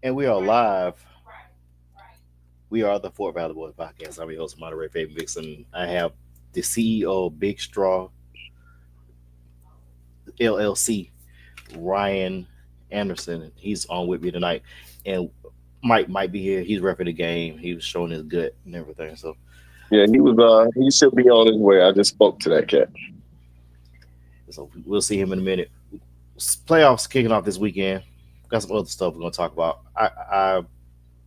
And we are live. We are the Fort Valley Boys podcast. I'm your host, Monterey Fabian Vixen. I have the CEO of Big Straw LLC, Ryan Anderson. He's on with me tonight. And Mike might be here. He's repping the game. He was showing his gut and everything. So, Yeah, he was. He should be on his way. I just spoke to that cat. we'll see him in a minute. Playoffs kicking off this weekend. Got some other stuff we're gonna talk about.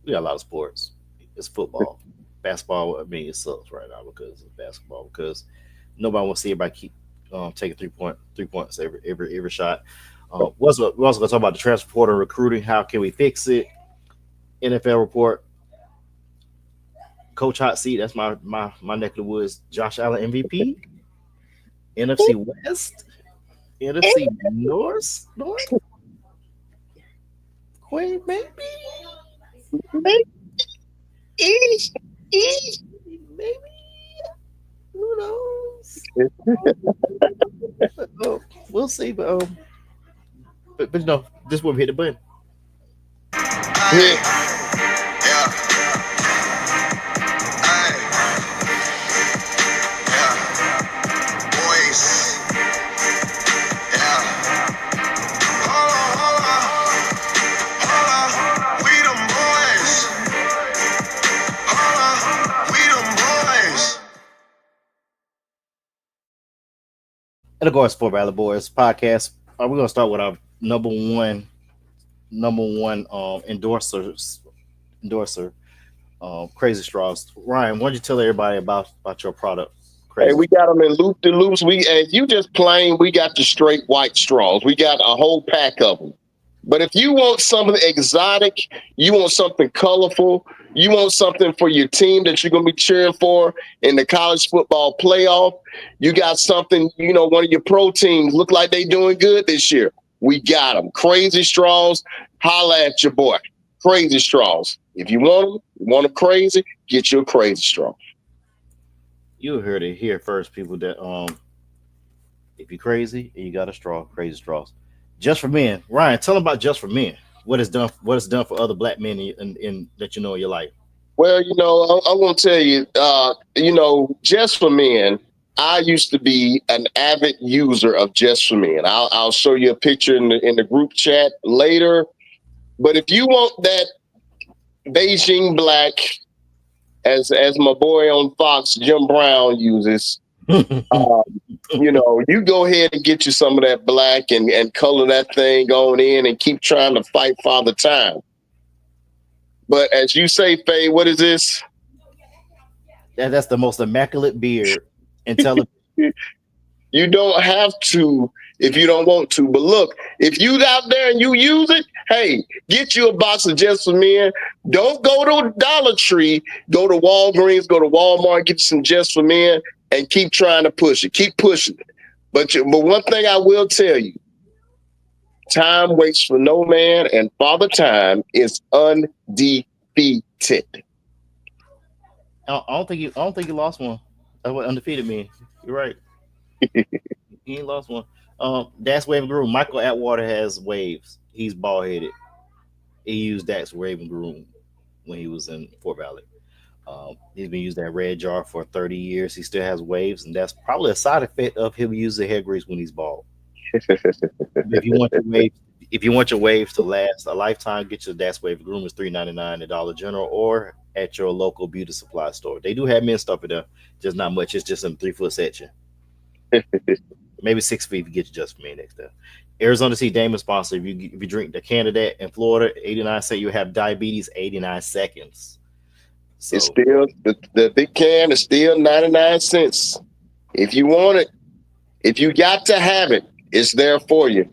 We got a lot of sports. It's football, basketball. I mean, it sucks right now because of basketball. Because nobody wants to see everybody keep taking 3 points every shot. We're also gonna talk about the transfer portal and recruiting. How can we fix it? NFL report. Coach hot seat. That's my neck of the woods. Josh Allen MVP. NFC West. NFC North. Queen maybe. Maybe. Who knows? We'll see. But no, this one hit the button. Yeah. And of course, Sport Valley Boys podcast. We're gonna start with our number one endorser, Crazy Straws. Ryan, why don't you tell everybody about your product? Hey, Crazy. we got them in loop de loops. You just plain. We got the straight white straws. We got a whole pack of them. But if you want something exotic, you want something colorful, you want something for your team that you're going to be cheering for in the college football playoff, you got something, one of your pro teams look like they doing good this year. We got them. Crazy Straws, holla at your boy. Crazy Straws. If you want them crazy, get you a Crazy Straw. You heard it here first, people. That if you're crazy and you got a straw, Crazy Straws. Just for Men. Ryan, tell them about Just for Men. What it's done. What it's done for other black men in that you know in your life. Well, I'm going to tell you, Just for Men, I used to be an avid user of Just for Men. I'll show you a picture in the group chat later. But if you want that Beijing black, as my boy on Fox, Jim Brown uses, you go ahead and get you some of that black and color that thing on in and keep trying to fight Father Time. But as you say, Faye, what is this? That's the most immaculate beard in television. You don't have to if you don't want to. But look, if you out there and you use it, hey, get you a box of Just for Men. Don't go to Dollar Tree. Go to Walgreens, go to Walmart, get you some Just for Men and keep trying to push it. Keep pushing it. But one thing I will tell you, time waits for no man, and Father Time is undefeated. I don't think you lost one. That's what undefeated means. You're right. He ain't lost one. That's Wave and Groom. Michael Atwater has waves. He's bald headed. He used Dax Raven Groom when he was in Fort Valley. He's been using that red jar for 30 years. He still has waves, and that's probably a side effect of him using hair grease when he's bald. If you want your waves to last a lifetime, get your Dax Wave Groom. It's $3.99 at Dollar General or at your local beauty supply store. They do have men stuff in there, just not much. It's just in a 3 foot section. Maybe 6 feet if you get you Just for Me next time. Arizona Sea Damon sponsor. If you drink the candidate in Florida, 89 cents, you have diabetes 89 seconds. So It's still the big can is still 99 cents. If you want it, if you got to have it, it's there for you.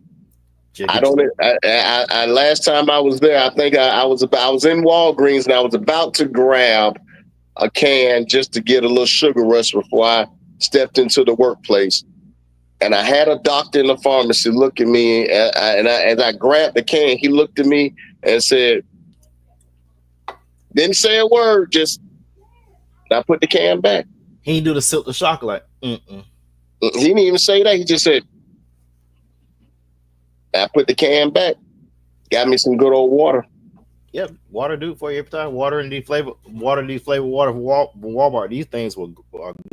I don't. I last time I was there, I think I was in Walgreens and I was about to grab a can just to get a little sugar rush before I stepped into the workplace. And I had a doctor in the pharmacy look at me, and as I grabbed the can, he looked at me and said, didn't say a word, just I put the can back. He didn't do the silk the chocolate. He didn't even say that. He just said, I put the can back. Got me some good old water. Yep, water do for you every time. Water from Walmart. These things are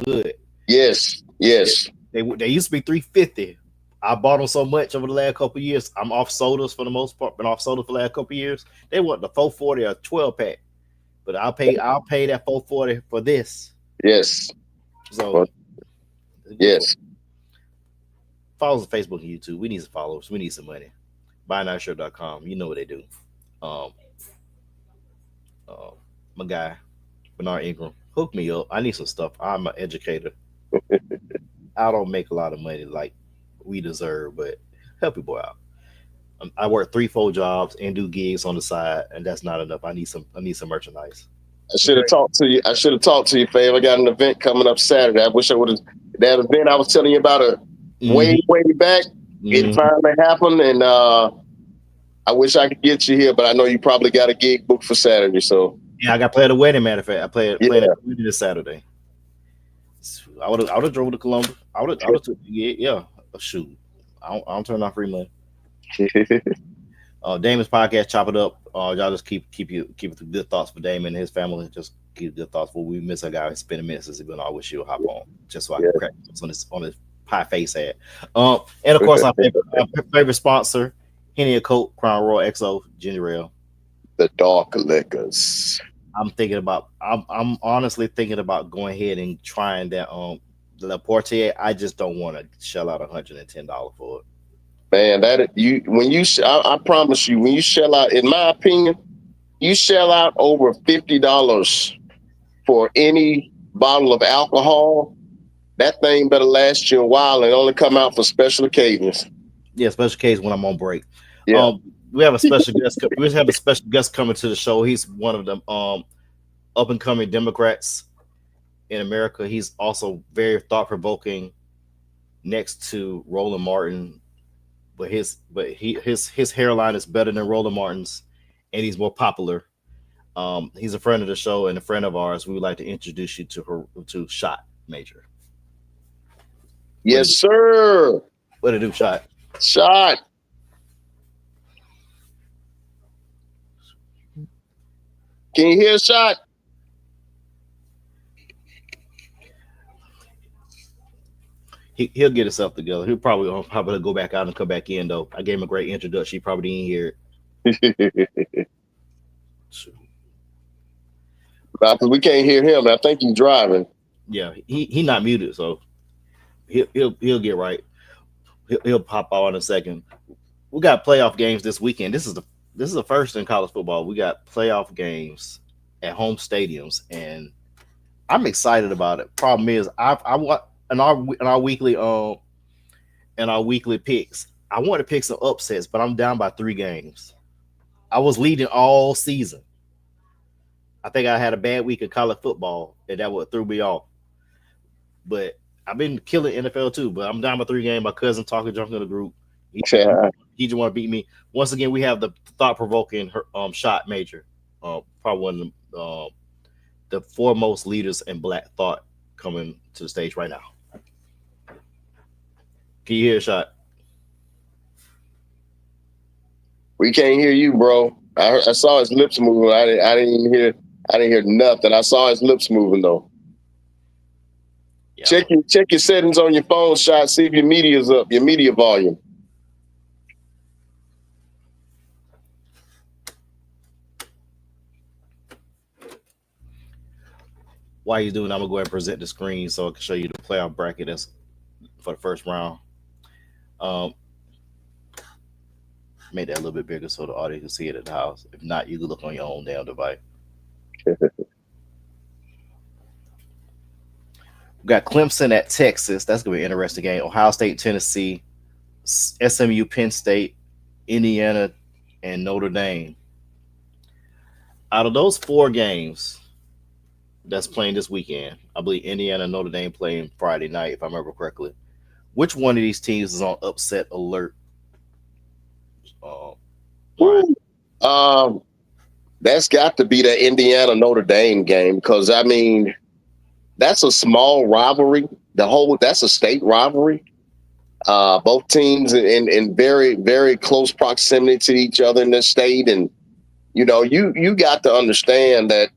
good. Yes, yes. They used to be 350. I bought them so much over the last couple of years. I'm off sodas for the most part. Been off soda for the last couple of years. They want the 440 or 12 pack, but I'll pay that 440 for this. Yes. So Yes. follow us on Facebook and YouTube. We need some followers. We need some money. BuyNightShirt.com. You know what they do. Um, uh, my guy Bernard Ingram, hook me up. I need some stuff. I'm an educator. I don't make a lot of money like we deserve, but help your boy out. I work 3, 4 jobs and do gigs on the side, and that's not enough. I need some. I need some merchandise. I should have talked to you. I should have talked to you, Fave. I got an event coming up Saturday. I wish I would have. That event I was telling you about way back. It finally happened, and I wish I could get you here, but I know you probably got a gig booked for Saturday. So yeah, I got to play at a wedding. Matter of fact, I play at a wedding this Saturday. I would have drove to Columbus. I would have took the gig. Yeah, shoot. I don't turn off free money. Damon's podcast, chop it up. Y'all just keep the good thoughts for Damon and his family. Just keep good thoughts for we miss a guy. It's been a minute since he's been on. I wish you'll hop on just so I can crack on his pie face ad. And of course our favorite sponsor, Henny a Coke, Crown Royal XO, Ginger Ale. The dark liquors. I'm honestly thinking about going ahead and trying that Le Portier. I just don't want to shell out $110 for it. Man, I promise you, when you shell out, in my opinion, you shell out over $50 for any bottle of alcohol, that thing better last you a while and only come out for special occasions. Yeah, special occasions when I'm on break. Yeah. We have a special guest. We have a special guest coming to the show. He's one of them up and coming Democrats in America. He's also very thought provoking, next to Roland Martin. But his hairline is better than Roland Martin's, and he's more popular. He's a friend of the show and a friend of ours. We would like to introduce you to Shot Major. Yes, sir. What to do, Shot? Shot. Can you hear Shot? He'll get himself together. He'll probably go back out and come back in though. I gave him a great introduction. He probably didn't hear it. Because we can't hear him. I think he's driving. Yeah, he not muted, so he'll get right. He'll pop out in a second. We got playoff games this weekend. This is the first in college football. We got playoff games at home stadiums, and I'm excited about it. Problem is, I want in our weekly picks, I want to pick some upsets, but I'm down by 3 games. I was leading all season. I think I had a bad week of college football, and that what threw me off. But I've been killing NFL too. But I'm down by 3 games. My cousin talking junk in the group. He just want to beat me. Once again, we have the thought-provoking Shot Major, probably one of the foremost leaders in Black thought coming to the stage right now. Can you hear Shot? We can't hear you, bro. I saw his lips moving. I didn't hear nothing. I saw his lips moving though. Yeah. Check your settings on your phone, Shot. See if your media's up. Your media volume. While you're doing, I'm gonna go ahead and present the screen so I can show you the playoff bracket that's for the first round. Make that a little bit bigger so the audience can see it at the house. If not, you can look on your own damn device. We got Clemson at Texas. That's gonna be an interesting game. Ohio State, Tennessee, SMU, Penn State, Indiana, and Notre Dame. Out of those 4 games that's playing this weekend, I believe Indiana and Notre Dame playing Friday night, if I remember correctly. Which one of these teams is on upset alert? That's got to be the Indiana Notre Dame game because I mean that's a small rivalry. That's a state rivalry. Both teams in very, very close proximity to each other in the state, and You got to understand that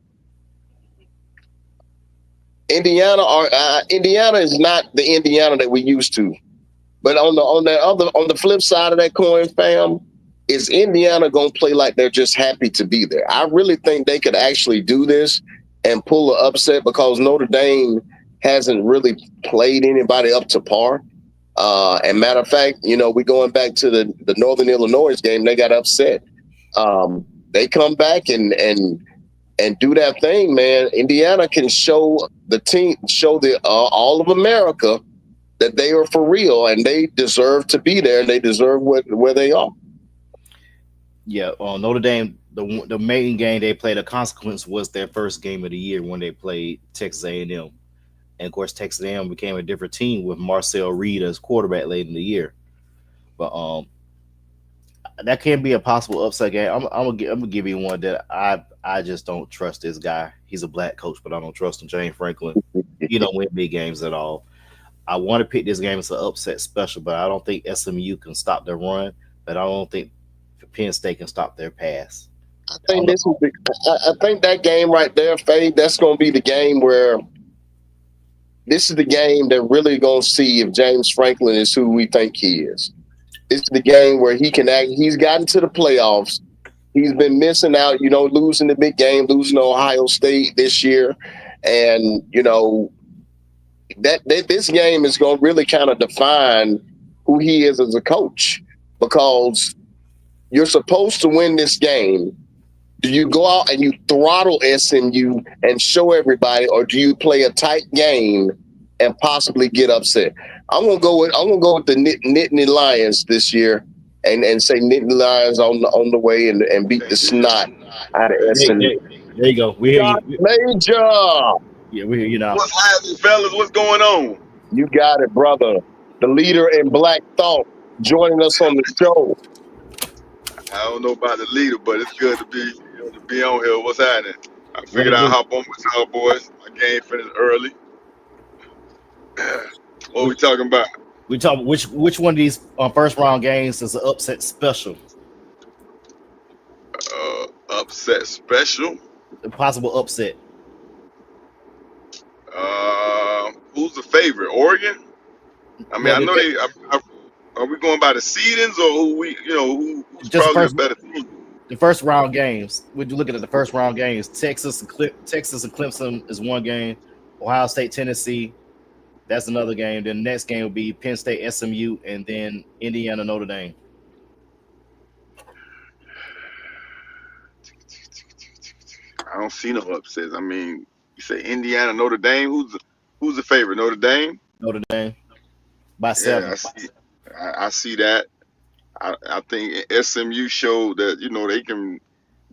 Indiana is not the Indiana that we used to. But on the flip side of that coin, fam, is Indiana gonna play like they're just happy to be there? I really think they could actually do this and pull an upset because Notre Dame hasn't really played anybody up to par. And matter of fact, we going back to the Northern Illinois game, they got upset. They come back and do that thing, man. Indiana can show the all of America that they are for real and they deserve to be there and they deserve where they are. Yeah, Notre Dame, the main game they played, a consequence was their first game of the year when they played Texas A&M. And of course, Texas A&M became a different team with Marcel Reed as quarterback late in the year. But that can be a possible upset game. I'm gonna give you one that I just don't trust this guy. He's a black coach, but I don't trust him. James Franklin. He don't win big games at all. I want to pick this game as an upset special, but I don't think SMU can stop their run. But I don't think Penn State can stop their pass. I think I think that game right there, Fade, that's going to be the game where this is the game that really going to see if James Franklin is who we think he is. This is the game where he can act. He's gotten to the playoffs. He's been missing out, losing the big game, losing to Ohio State this year. And, that this game is going to really kind of define who he is as a coach, because you're supposed to win this game. Do you go out and you throttle SMU and show everybody, or do you play a tight game and possibly get upset? I'm gonna go with the Nittany Lions this year, and say Nittany Lions on the way and beat the snot out of SMU. There you go. We hear you. Major. Yeah, we hear you now. What's happening, fellas? What's going on? You got it, brother. The leader in Black Thought joining us on the show. I don't know about the leader, but it's good to be on here. What's happening? I figured I'd hop on with y'all boys. My game finished early. What we talking about? We talk which one of these first round games is an upset special? Upset special. A possible upset. Who's the favorite? Oregon. I mean, I know they. Are we going by the seedings, or who's probably a better team? The first round games. Would you look at the first round games? Texas and Clemson is one game. Ohio State, Tennessee, that's another game. Then the next game will be Penn State, SMU, and then Indiana, Notre Dame. I don't see no upsets. I mean, you say Indiana, Notre Dame. Who's the favorite? Notre Dame. Notre Dame by 7. Yeah, I see that. I think SMU showed that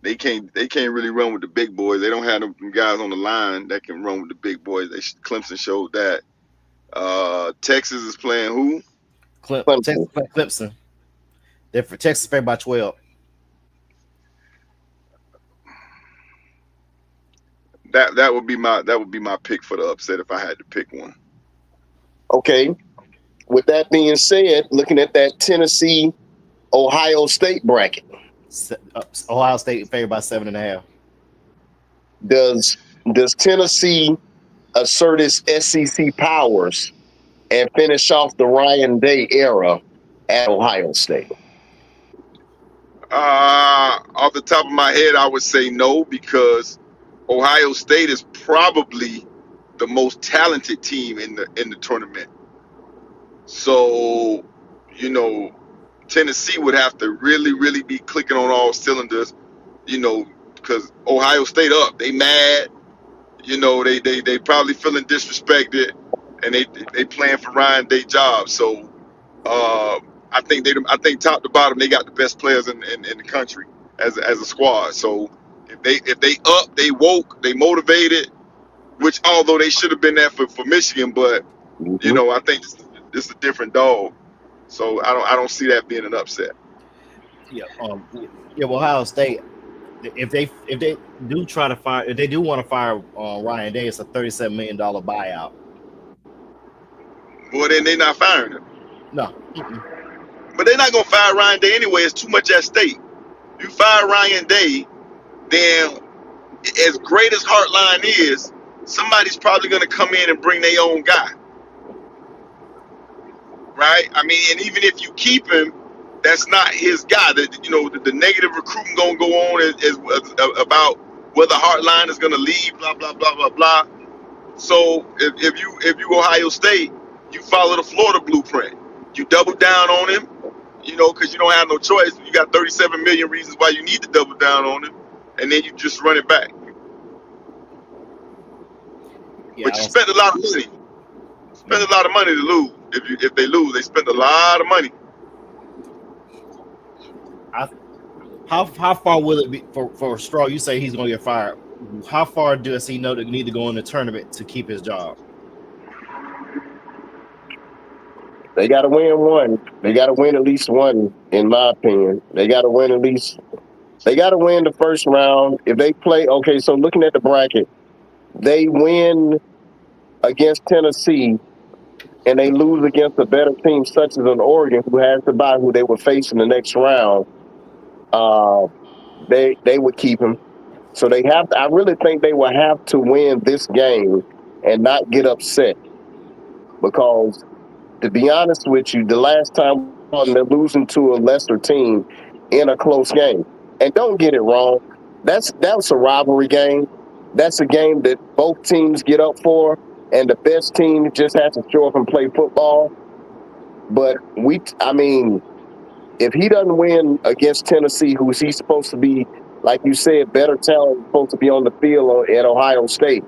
they can't really run with the big boys. They don't have them guys on the line that can run with the big boys. Clemson showed that. Texas is playing who? Clemson. They're for Texas favored by 12. That would be my pick for the upset if I had to pick one. Okay. With that being said, looking at that Tennessee Ohio State bracket, Ohio State favored by 7.5. Does Tennessee assert its SEC powers and finish off the Ryan Day era at Ohio State? Off the top of my head, I would say no, because Ohio State is probably the most talented team in the tournament. So, Tennessee would have to really, really be clicking on all cylinders, because Ohio State up, they mad, they probably feeling disrespected, and they playing for Ryan Day job. So, I think top to bottom they got the best players in the country as a squad. So if they up, they woke, they motivated, which although they should have been there for Michigan, but I think this is a different dog. So I don't see that being an upset. Yeah, Ohio State. If they do want to fire Ryan Day, it's a $37 million buyout. Well, then they're not firing him. No. But they're not gonna fire Ryan Day anyway. It's too much at stake. You fire Ryan Day, then as great as Heartline is, somebody's probably going to come in and bring their own guy, right? I mean, and even if you keep him, that's not his guy. The negative recruiting going to go on is about whether Heartline is going to leave, blah blah blah blah blah. So if you Ohio State, you follow the Florida blueprint. You double down on him, because you don't have no choice. You got 37 million reasons why you need to double down on him, and then you just run it back. Yeah, But you spent a lot of money. Spend a lot of money to lose. If they lose, they spend a lot of money. How far will it be for Straw? You say he's going to get fired. How far does he know that he need to go in the tournament to keep his job? They got to win one. They got to win at least one, in my opinion. They got to win at least. They got to win the first round. If they play, okay, so looking at the bracket, they win against Tennessee and they lose against a better team such as an Oregon who has to buy who they would face in the next round, they would keep him. So they have to, I really think they will have to win this game and not get upset, because to be honest with you, the last time they're losing to a lesser team in a close game. And don't get it wrong, that's a rivalry game. That's a game that both teams get up for, and the best team just has to show up and play football. But if he doesn't win against Tennessee, who's he supposed to be, like you said, better talent, supposed to be on the field at Ohio State,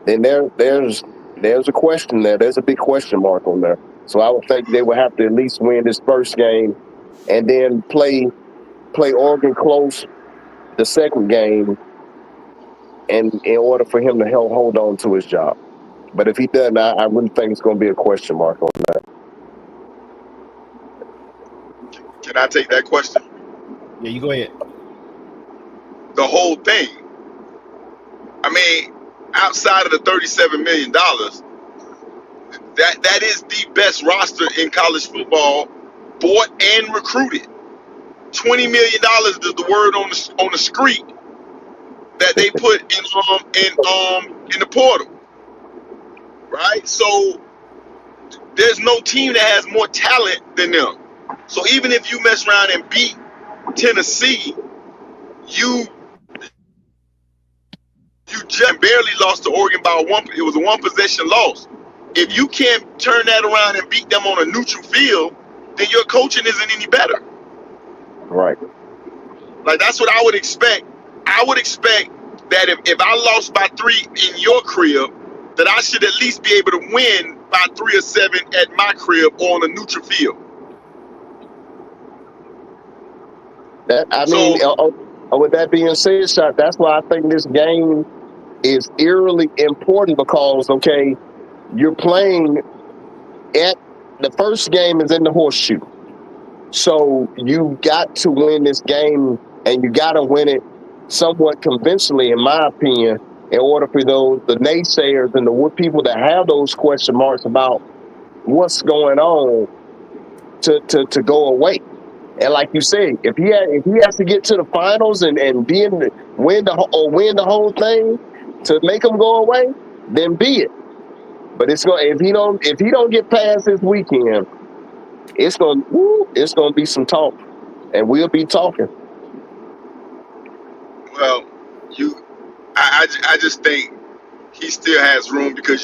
then there's a question there. There's a big question mark on there. So I would think they would have to at least win this first game and then play Oregon close the second game, and in order for him to hold on to his job. But if he doesn't, I really think it's going to be a question mark on that. Can I take that question? Yeah, you go ahead. The whole thing. I mean, outside of the $37 million, that is the best roster in college football, bought and recruited. $20 million is the word on the street that they put in the portal, right? So there's no team that has more talent than them. So even if you mess around and beat Tennessee, you just barely lost to Oregon by it was a one possession loss. If you can't turn that around and beat them on a neutral field, then your coaching isn't any better. Right. Like, that's what I would expect. I would expect that if I lost by 3 in your crib, that I should at least be able to win by 3 or 7 at my crib on a neutral field. With that being said, Shot, that's why I think this game is eerily important, because, okay, you're playing at the first game is in the horseshoe. So you got to win this game, and you got to win it somewhat convincingly, in my opinion, in order for the naysayers and the people that have those question marks about what's going on to go away. And like you said, if he has to get to the finals and win the whole thing to make them go away, then be it. But if he don't get past this weekend, it's gonna be some talk, and we'll be talking. Well, I just think he still has room, because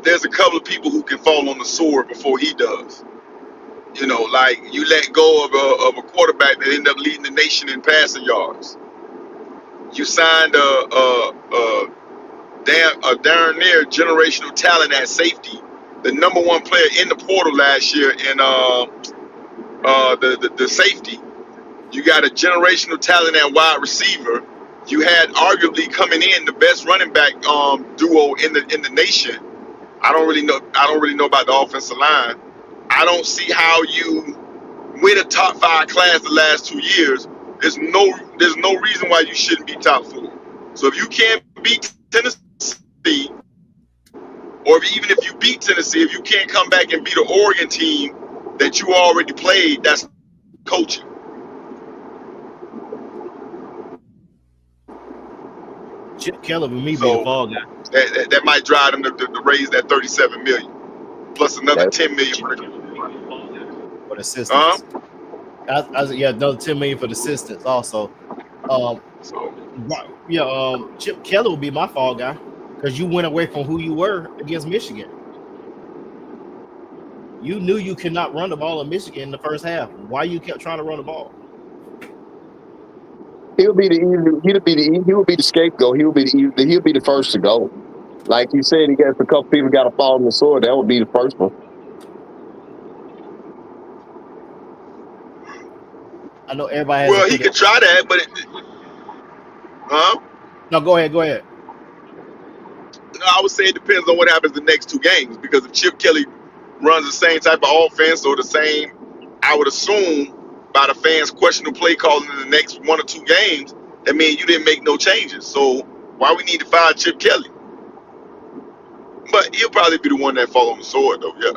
there's a couple of people who can fall on the sword before he does. Like, you let go of a quarterback that ended up leading the nation in passing yards. You signed a darn near generational talent at safety, the number 1 player in the portal last year in the safety. You got a generational talent at wide receiver. You had arguably coming in the best running back duo in the nation. I don't really know about the offensive line. I don't see how you win a top 5 class the last 2 years. There's no reason why you shouldn't be top 4. So if you can't beat Tennessee, or even if you beat Tennessee, if you can't come back and beat an Oregon team that you already played, that's coaching. Chip Kelly with me be the So fall guy that might drive them to raise that 37 million plus another That 10 million for the for the assistants. Yeah, another 10 million for the assistants also. Um, So Chip Kelly will be my fall guy because you went away from who you were against Michigan. You knew you could not run the ball in Michigan in the first half. Why you kept trying to run the ball? he'll be the scapegoat. He'll be the first to go. Like you said, he got a couple people got to fall on the sword. That would be the first one. I know everybody has well, to he put could it. try that, but No, go ahead. I would say it depends on what happens the next 2 games because if Chip Kelly runs the same type of offense or the same, I would assume by the fans questioning play calling in the next 1 or 2 games, that means you didn't make no changes. So why we need to fire Chip Kelly? But he'll probably be the one that fall on the sword though. Yeah.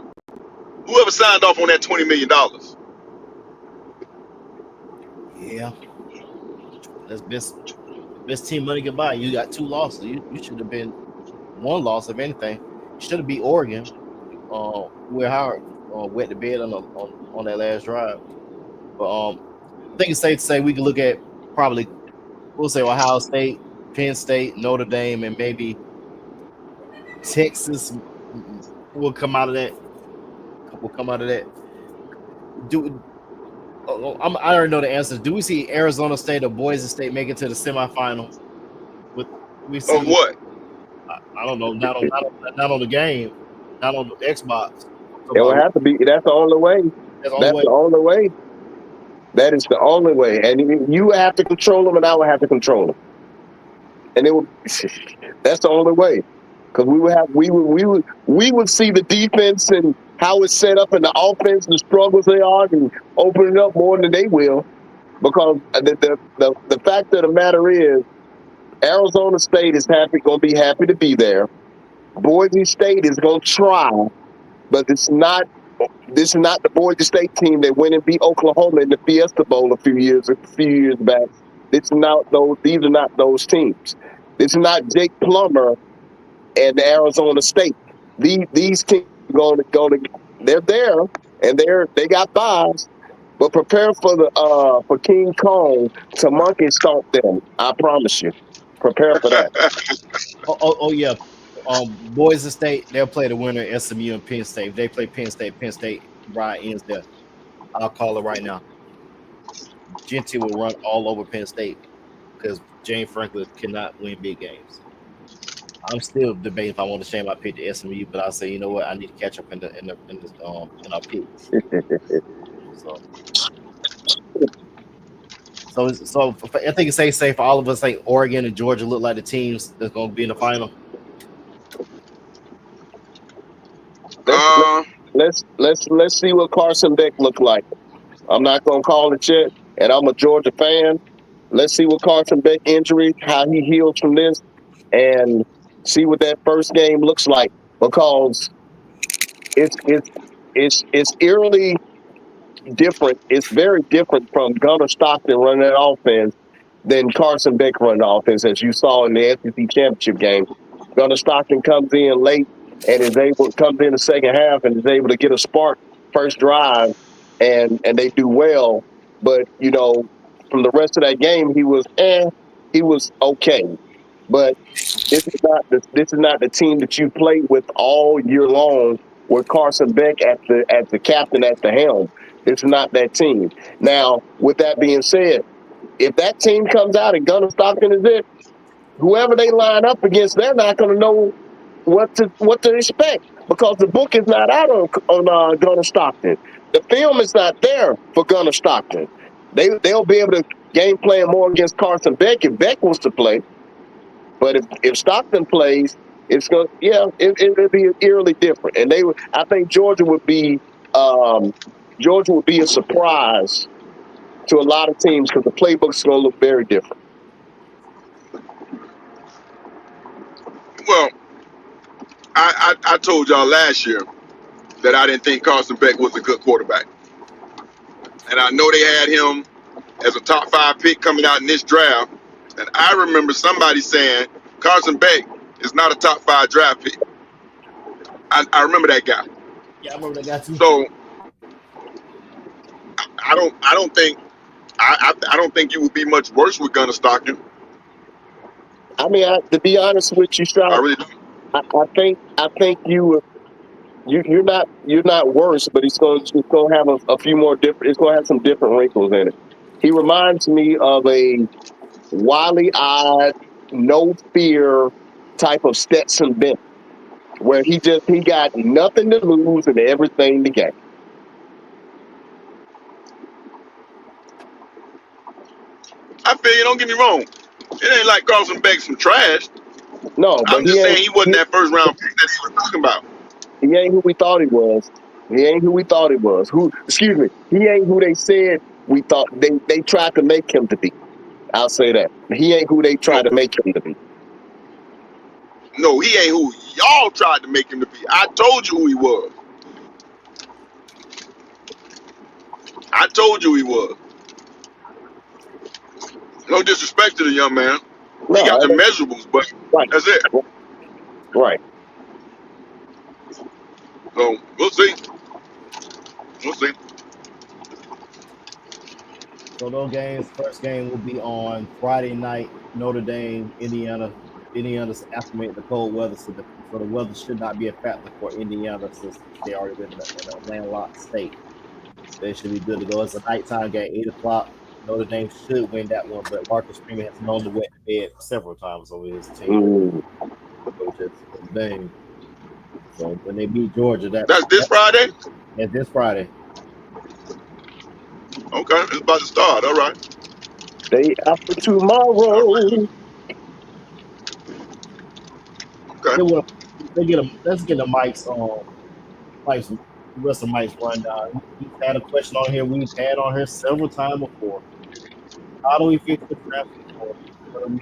Whoever signed off on that $20 million. Yeah, that's best team money goodbye. You got 2 losses. You should have been 1 loss if anything. You should have beat Oregon. Where Howard wet the bed on that last drive. But I think it's safe to say we can look at probably we'll say Ohio State, Penn State, Notre Dame, and maybe Texas will come out of that. I already know the answer. Do we see Arizona State or Boise State make it to the semifinal? We see Of what? I don't know. Not on the game, not on the Xbox. It will have to be. That's the only way. That's the That's only the way. only way. That is the only way. And you have to control them, and I will have to control them. And it would. That's the only way. Because we would see the defense and how it's set up and the offense, the struggles they are, and open it up more than they will. Because the fact of the matter is, Arizona State is going to be happy to be there. Boise State is going to try, but this is not the Boise State team that went and beat Oklahoma in the Fiesta Bowl a few years back. These are not those teams. This is not Jake Plummer and Arizona State. These teams are going to they're there and they got buys, but prepare for King Kong to monkey stomp them. I promise you. Prepare for that. Oh yeah. Boise State, they'll play the winner SMU and Penn State. If they play Penn State ride ends there. I'll call it right now. Genty will run all over Penn State because James Franklin cannot win big games. I'm still debating if I want to change my pick to SMU, but I say, you know what, I need to catch up in our picks. So I think it's safe for all of us. Like Oregon and Georgia look like the teams that's going to be in the final. Let's see what Carson Beck look like. I'm not gonna call it yet, and I'm a Georgia fan. Let's see what Carson Beck injury, how he heals from this, and see what that first game looks like. Because it's eerily different. It's very different from Gunnar Stockton running that offense than Carson Beck running the offense, as you saw in the SEC championship game. Gunnar Stockton comes in late and comes in the second half and is able to get a spark first drive, and they do well. But from the rest of that game, he was okay. But this is not the team that you play with all year long with Carson Beck at the captain at the helm. This is not that team. Now, with that being said, if that team comes out and Gunnar Stockton is it, whoever they line up against, they're not going to know what to expect because the book is not out on Gunnar Stockton. The film is not there for Gunnar Stockton. They'll be able to game plan more against Carson Beck if Beck wants to play. But if Stockton plays, it'll be eerily different. And I think Georgia would be a surprise to a lot of teams because the playbook's going to look very different. Well, I told y'all last year that I didn't think Carson Beck was a good quarterback. And I know they had him as a top 5 pick coming out in this draft. And I remember somebody saying Carson Beck is not a top 5 draft pick. I remember that guy. Yeah, I remember that guy too. So I don't think you would be much worse with Gunnar Stockton. I mean, to be honest with you, I Sean, really don't. I think you're not worse, but it's going to have a few more different. It's going to have some different wrinkles in it. He reminds me of a wily-eyed, no fear type of Stetson Bennett, where he got nothing to lose and everything to gain. I feel you. Don't get me wrong. It ain't like Carson Beck's some trash. No, but I'm just saying he wasn't that first round pick that he was talking about. He ain't who we thought he was. He ain't who we thought he was. He ain't who they said we thought they tried to make him to be. I'll say that. He ain't who they tried to make him to be. No, he ain't who y'all tried to make him to be. I told you who he was. I told you he was. No disrespect to the young man. He got the measurables, but right. That's it. Right. So we'll see. We'll see. So those games, first game will be on Friday night. Notre Dame, Indiana. Indiana's estimating the cold weather, so the weather should not be a factor for Indiana since they already been in a landlocked state. They should be good to go. It's a nighttime game, 8 o'clock. Notre Dame should win that one, but Marcus Freeman has known to wet the bed several times over his team. Dang. So when they beat Georgia, that's this Friday? Yeah, this Friday. Okay, it's about to start. All right. Day after tomorrow. Right. Okay. Let's get the Mike's Russell Mike's rundown. He's had a question on here we've had on here several times before. How do we fix the transfer portal?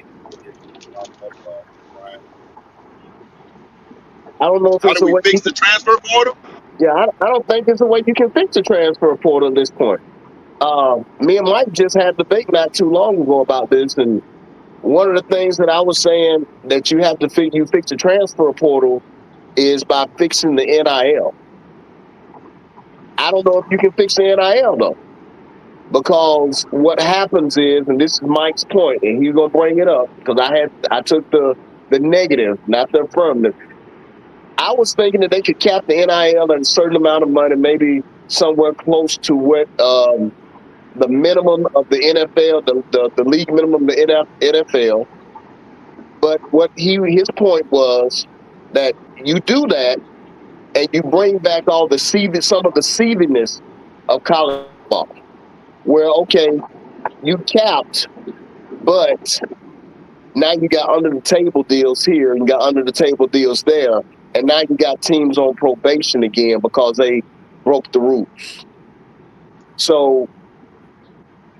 I don't know if How it's do a we way fix the transfer portal? Yeah, I don't think it's a way you can fix the transfer portal at this point. Me and Mike just had a debate not too long ago about this, and one of the things that I was saying that you have to fix the transfer portal is by fixing the NIL. I don't know if you can fix the NIL though, because what happens is, and this is Mike's point, and he's gonna bring it up because I took the negative, not the affirmative. I was thinking that they could cap the NIL at a certain amount of money, maybe somewhere close to what the minimum of the NFL, the league minimum of the NFL. But what his point was that you do that and you bring back all some of the seediness of college football. Where okay, you capped, but now you got under the table deals here and got under the table deals there, and now you got teams on probation again because they broke the rules. So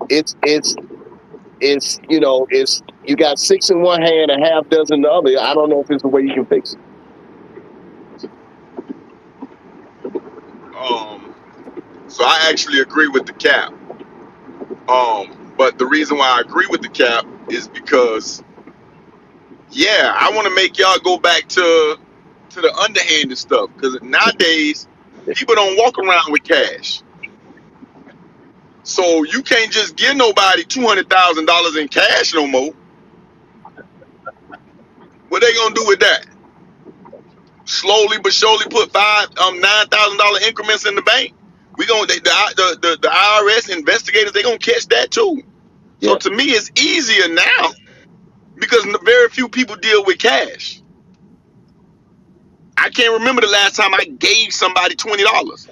it's you got 6 in one hand and half dozen in the other. I don't know if it's the way you can fix it. So I actually agree with the cap. But the reason why I agree with the cap is because, yeah, I want to make y'all go back to the underhanded stuff, because nowadays people don't walk around with cash. So you can't just give nobody $200,000 in cash no more. What they gonna do with that? Slowly but surely put $9,000 increments in the bank. We gonna the IRS investigators, they gonna catch that too. So to me, it's easier now because very few people deal with cash. I can't remember the last time I gave somebody $20.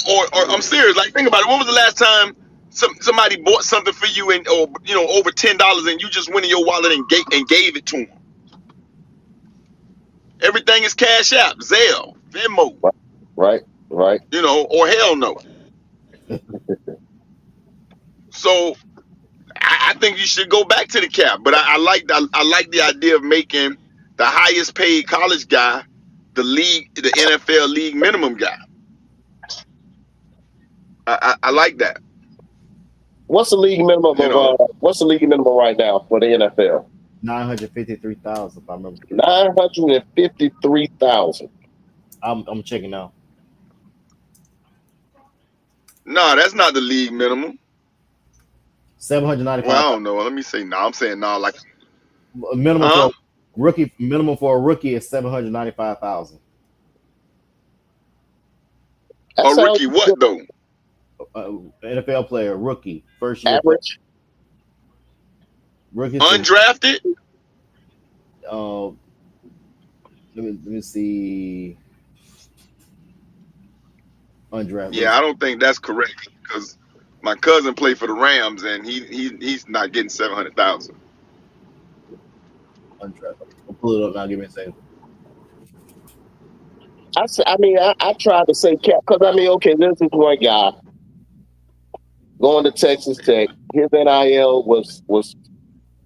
or I'm serious. Like, think about it. When was the last time somebody bought something for you and over $10 and you just went in your wallet and gave it to them? Everything is Cash App, Zelle, Venmo. Right. Or hell no. So I think you should go back to the cap. But I like the idea of making the highest paid college guy the NFL league minimum guy. I like that. What's the league minimum You know. what's the league minimum right now for the NFL? 953,000. If I remember. 953,000. I'm checking now. Nah, that's not the league minimum. 795. Well, I don't know. Let me say no. I'm saying no. Like, Minimum huh? for a rookie. Minimum for a rookie is 795,000. That A sounds rookie what though? NFL player, rookie, first year average. rookie. Undrafted? Let me see. Undrafted. Yeah, I don't think that's correct because my cousin played for the Rams and he's not getting 700,000. Undrafted. I'll pull it up now. Give me a second. I tried to say cap because okay, this is one guy going to Texas Tech. His NIL was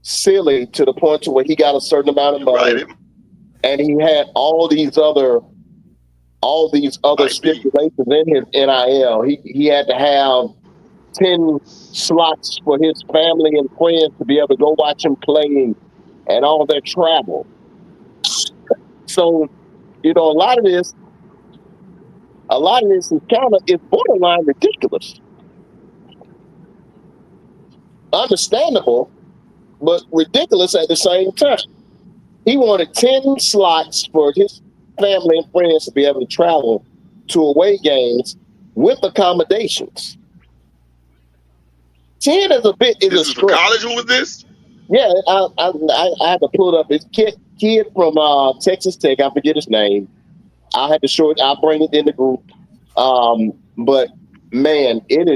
silly to the point to where he got a certain amount of You're money, right. and he had all these other Might be. stipulations in his NIL. He had to have 10 slots for his family and friends to be able to go watch him play and all their travel. So, a lot of this is it's borderline ridiculous. Understandable, but ridiculous at the same time. He wanted 10 slots for his family and friends to be able to travel to away games with accommodations. 10 is a bit This a is for stretch. college. Who was this? Yeah, I had to pull it up. It's kid from Texas Tech. I forget his name. I'll bring it in the group. But man, it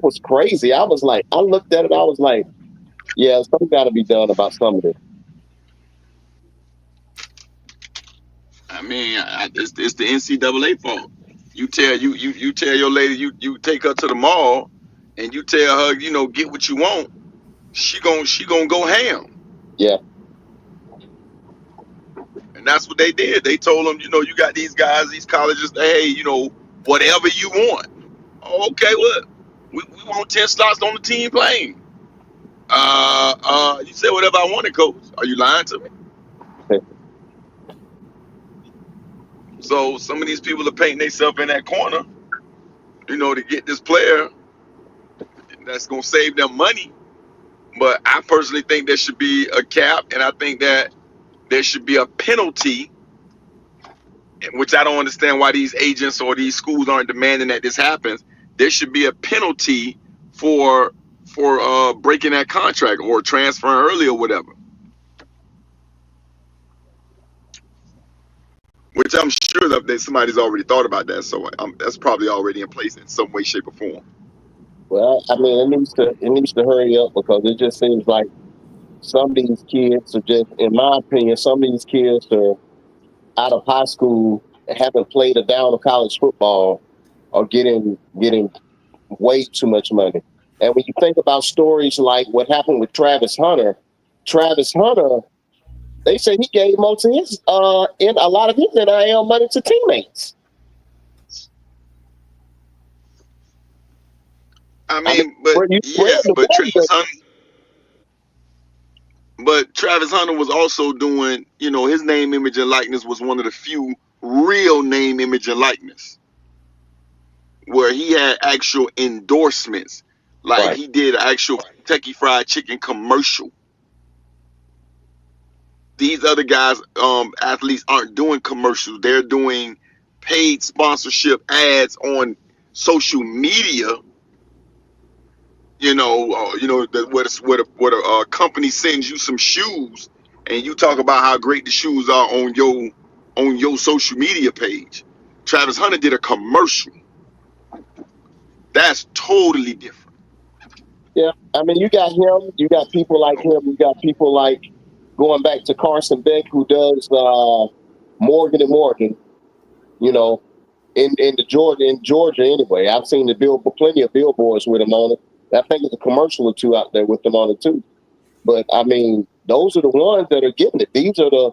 was crazy. I looked at it. I was like, yeah, something got to be done about some of this. I mean, it's the NCAA fault. You tell your lady you take her to the mall and you tell her get what you want. She gonna go ham. Yeah. And that's what they did. They told them, you got these guys, these colleges, hey, whatever you want. Okay, well, we want 10 slots on the team playing. You said whatever I wanted, coach. Are you lying to me? So some of these people are painting themselves in that corner, to get this player that's gonna save them money. But I personally think there should be a cap, and I think that there should be a penalty, which I don't understand why these agents or these schools aren't demanding that this happens. There should be a penalty for breaking that contract or transferring early or whatever. Which I'm sure that somebody's already thought about that, so that's probably already in place in some way, shape, or form. Well, it needs to hurry up because it just seems like some of these kids are just, in my opinion, some of these kids are out of high school, haven't played a down of college football, are getting way too much money. And when you think about stories like what happened with Travis Hunter, they say he gave most of his in a lot of his NIL money to teammates. But Travis Hunter was also doing, his name, image, and likeness was one of the few real name, image, and likeness where he had actual endorsements. Like He did an actual Kentucky Fried Chicken commercial. These other guys, athletes, aren't doing commercials. They're doing paid sponsorship ads on social media. Where a company sends you some shoes, and you talk about how great the shoes are on your social media page. Travis Hunter did a commercial. That's totally different. Yeah, you got him. You got people like him. You got people like, going back to Carson Beck, who does Morgan and Morgan. In Georgia anyway. I've seen plenty of billboards with him on it. I think there's a commercial or two out there with them on it too. But those are the ones that are getting it. These are the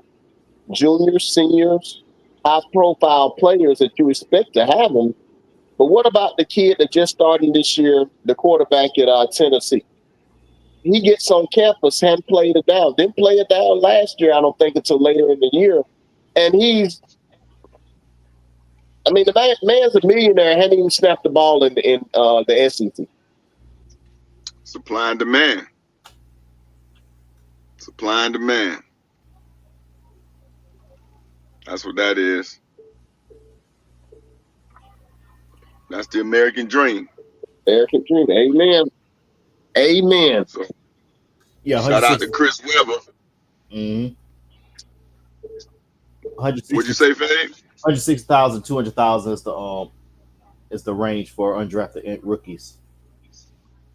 juniors, seniors, high-profile players that you expect to have them But what about the kid that just started this year, the quarterback at Tennessee? He gets on campus, hadn't played it down. Didn't play it down last year, I don't think, until later in the year. And the man's a millionaire, hadn't even snapped the ball in the SEC. Supply and demand. Supply and demand. That's what that is. That's the American dream. American dream. Amen. Amen. So Yeah, shout out to Chris Webber. Mm-hmm. What'd you say, Fade? 160,000, 200,000 is the range for undrafted rookies.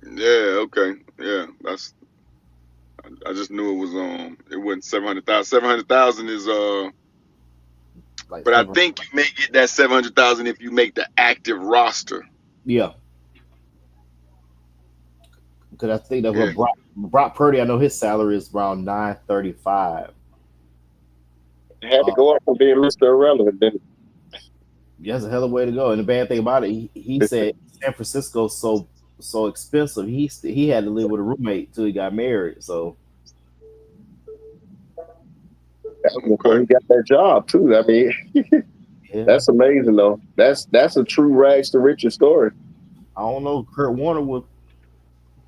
Yeah, okay. Yeah, I just knew it was it wasn't 700,000. 700,000 is Like but I think you may get that 700,000 if you make the active roster. Yeah. Because I think that what Brock Purdy, I know his salary is around $935. Had to go up from being Mr. Irrelevant, didn't he? Yeah, that's a hell of a way to go. And the bad thing about it, he said San Francisco's so expensive. He had to live with a roommate until he got married. So before he got that job too. I mean, yeah. That's amazing though. That's a true rags to riches story. I don't know. Kurt Warner would.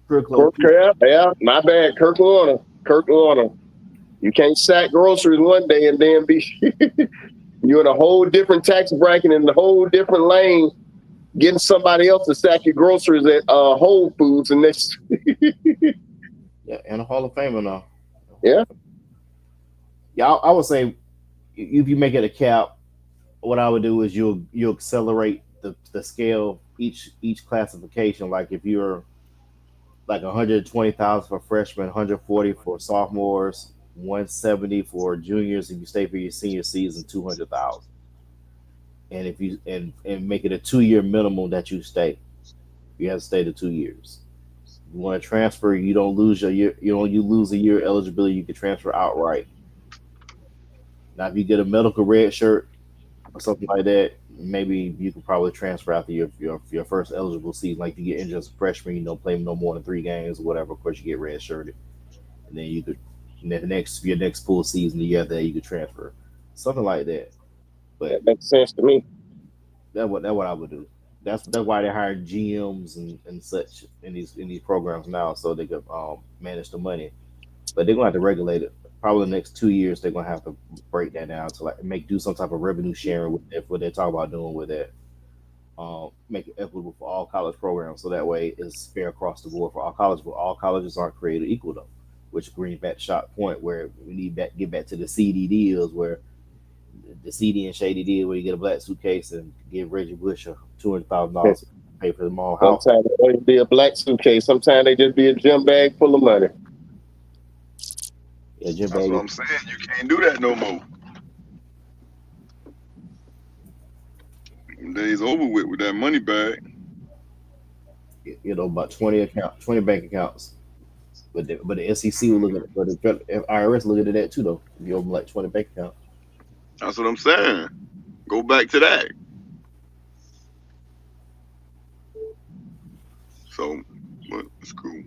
Yeah, my bad. Kirk Warner. You can't sack groceries one day and then be you're in a whole different tax bracket in a whole different lane, getting somebody else to sack your groceries at Whole Foods and this. Yeah, and a Hall of Famer now. Yeah. Yeah, I would say if you make it a cap, what I would do is you'll accelerate the scale each classification. Like if you're like 120,000 for freshmen, 140 for sophomores, 170 for juniors. If you stay for your senior season, 200,000. And if you and make it a 2-year minimum that you stay, you have to stay to 2 years. You want to transfer, you don't lose your year. You lose a year eligibility. You can transfer outright. Now, if you get a medical red shirt or something like that, maybe you can probably transfer after your first eligible season. Like you get injured as a freshman, you don't play no more than 3 games or whatever. Of course, you get red shirted, and then you could your next full season, the year that you could transfer, something like that. But that makes sense to me. That's what I would do. That's why they hire GMs and such in these programs now, so they could manage the money. But they're gonna have to regulate it. Probably the next 2 years, they're gonna have to break that down to like do some type of revenue sharing with what they're talking about doing with that. Make it equitable for all college programs, so that way it's fair across the board for all colleges. But all colleges aren't created equal though, which brings back to Shot's point where we need to get back to the CD deals where the CD and Shady deal where you get a black suitcase and give Reggie Bush $200,000 to pay for the mall house. Sometimes it won't be a black suitcase. Sometimes they just be a gym bag full of money. Yeah, gym That's bag. what I'm saying. You can't do that no more. Days over with that money bag. About 20 bank accounts. But the SEC will look at it, but the IRS look at that too though. If you open like 20 bank accounts. That's what I'm saying. Go back to that. So, but it's cool.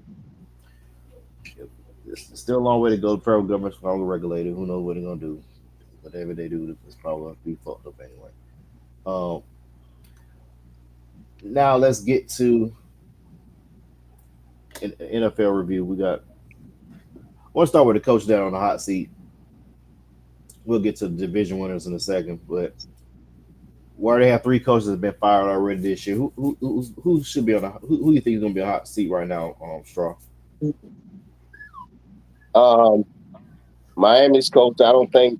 It's still a long way to go. The federal government's stronger regulated. Who knows what they're gonna do? Whatever they do, it's probably gonna be fucked up anyway. Now let's get to an NFL review. I want to start with the coach down on the hot seat. We'll get to the division winners in a second, but where they have 3 coaches that have been fired already this year, who should be on who do you think is going to be a hot seat right now, Straw? Miami's coach, I don't think.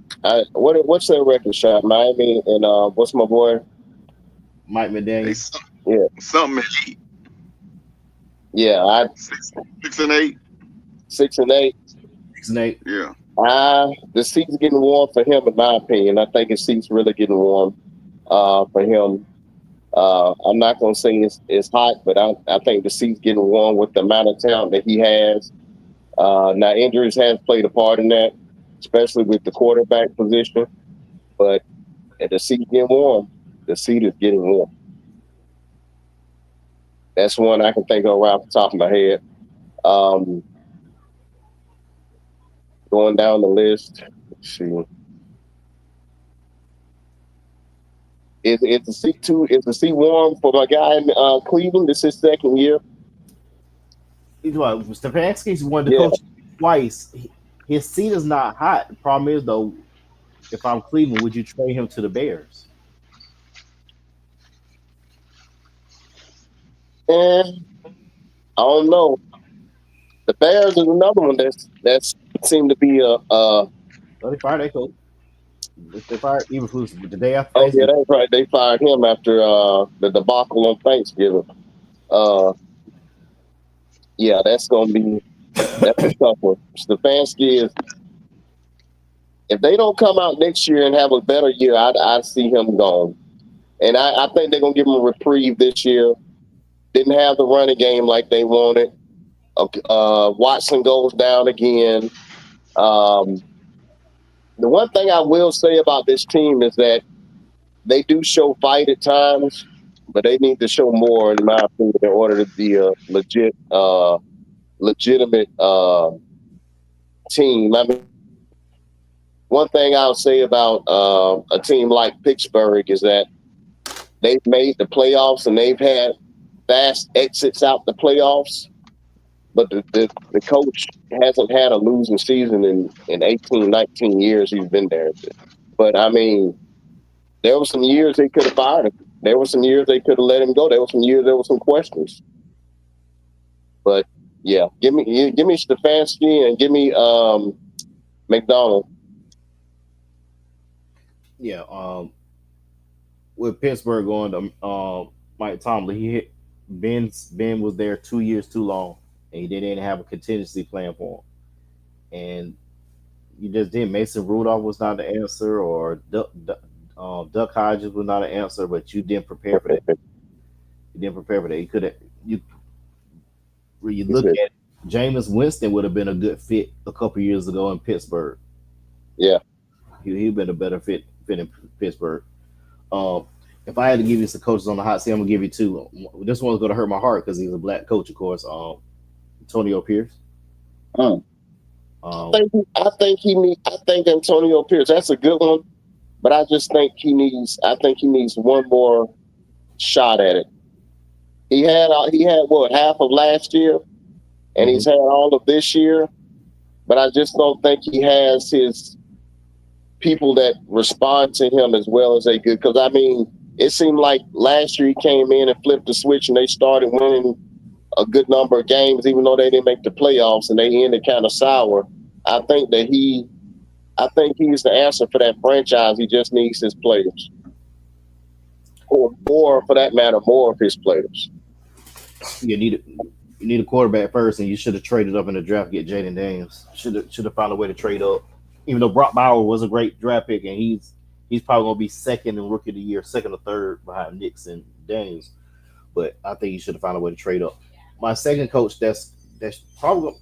What's their record, Shot? Miami and what's my boy? Mike McDaniel. Yeah, something 8. Yeah, 6 and 8. 6 and 8. 6 and 8. Yeah. The seat's getting warm for him, in my opinion. I think his seat's really getting warm for him. I'm not going to say it's hot, but I think the seat's getting warm with the amount of talent that he has. Now, injuries have played a part in that, especially with the quarterback position. But the seat's getting warm. The seat is getting warm. That's one I can think of right off the top of my head. Going down the list, let's see. It's a C2. It's a C1 for my guy in Cleveland. This is his second year. Stefanski's won the Yeah. coach twice. His seat is not hot. The problem is though, if I'm Cleveland, would you trade him to the Bears? And I don't know. The Bears is another one that's seemed to be a. So they fired their coach. They fired even the day after. Oh yeah, that's right. They fired him after the debacle on Thanksgiving. Yeah, that's a tough one. Stefanski is. If they don't come out next year and have a better year, I'd see him gone. And I think they're gonna give him a reprieve this year. Didn't have the running game like they wanted. Watson goes down again. The one thing I will say about this team is that they do show fight at times, but they need to show more, in my opinion, in order to be a legitimate team. I mean, one thing I'll say about a team like Pittsburgh is that they've made the playoffs and they've had fast exits out the playoffs, but the coach hasn't had a losing season in 18, 19 years he's been there. But, I mean, there were some years they could have fired him. There were some years they could have let him go. There were some years there were some questions. But, yeah, give me Stefanski and give me McDonald. Yeah, with Pittsburgh going to Mike Tomlin, Ben was there 2 years too long, and he didn't have a contingency plan for him. And you just didn't. Mason Rudolph was not the answer, or Duck Hodges was not an answer, but you didn't prepare for that. You didn't prepare for that. You could have. When you look at it, Jameis Winston would have been a good fit a couple years ago in Pittsburgh. Yeah, he'd been a better fit in Pittsburgh. If I had to give you some coaches on the hot seat, I'm gonna give you two. This one's gonna hurt my heart because he's a black coach, of course. Antonio Pierce. I think Antonio Pierce. That's a good one, but I just think he needs one more shot at it. He had what, half of last year, and he's had all of this year, but I just don't think he has his people that respond to him as well as they could. Because I mean, it seemed like last year he came in and flipped the switch, and they started winning a good number of games, even though they didn't make the playoffs and they ended kind of sour. I think he's the answer for that franchise. He just needs his players, or for that matter, more of his players. You need a quarterback first, and you should have traded up in the draft to get Jaden Daniels. Should have found a way to trade up. Even though Brock Bauer was a great draft pick, and he's probably gonna be second in rookie of the year, second or third behind Nix and Daniels. But I think you should have found a way to trade up. My second coach, that's probably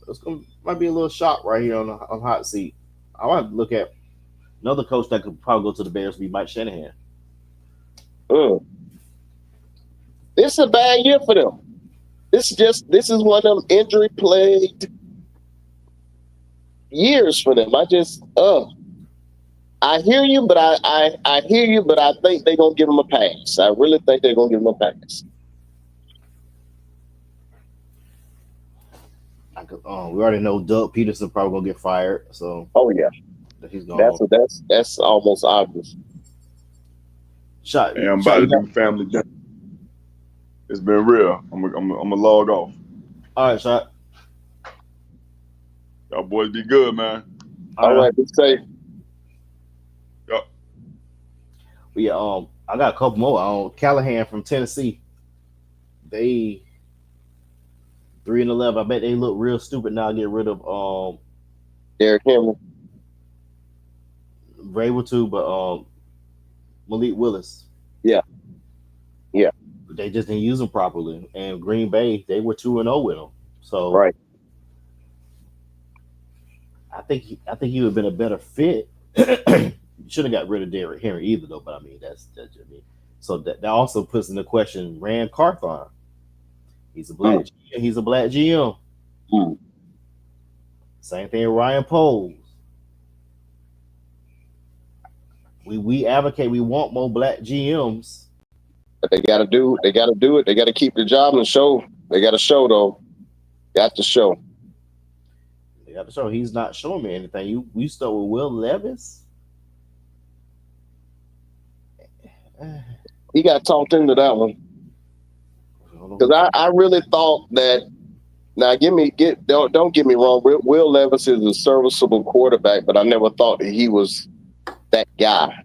might be a little shock right here on the hot seat. I want to look at another coach that could probably go to the Bears, would be Mike Shanahan. This is a bad year for them. This is one of them injury plagued years for them. I hear you, but I hear you, but I think they're gonna give them a pass. I really think they're gonna give them a pass. We already know Doug Peterson probably gonna get fired. So yeah, he's gone. That's almost obvious. Shot. Hey, I'm about to do family dinner. It's been real. I'm gonna log off. All right, Shot. Y'all boys be good, man. All right, be safe. Yep. Yeah, I got a couple more. Callahan from Tennessee. They 3-11. I bet they look real stupid now. Get rid of Derrick Henry. Vrabel too, but Malik Willis. Yeah. They just didn't use him properly. And Green Bay, they were 2-0 with him. So right. I think he would have been a better fit. Should have got rid of Derrick Henry either, though. But I mean, that's just me. So that also puts into question Rand Carthon. He's a black. He's a black GM. Hmm. Same thing with Ryan Poles. We advocate. We want more black GMs. But they got to do it. They got to keep the job and show. They got to show though. Got to show. They got to show he's not showing me anything. We start with Will Levis. He got talked into that one because I really thought that. Now, don't get me wrong. Will Levis is a serviceable quarterback, but I never thought that he was that guy.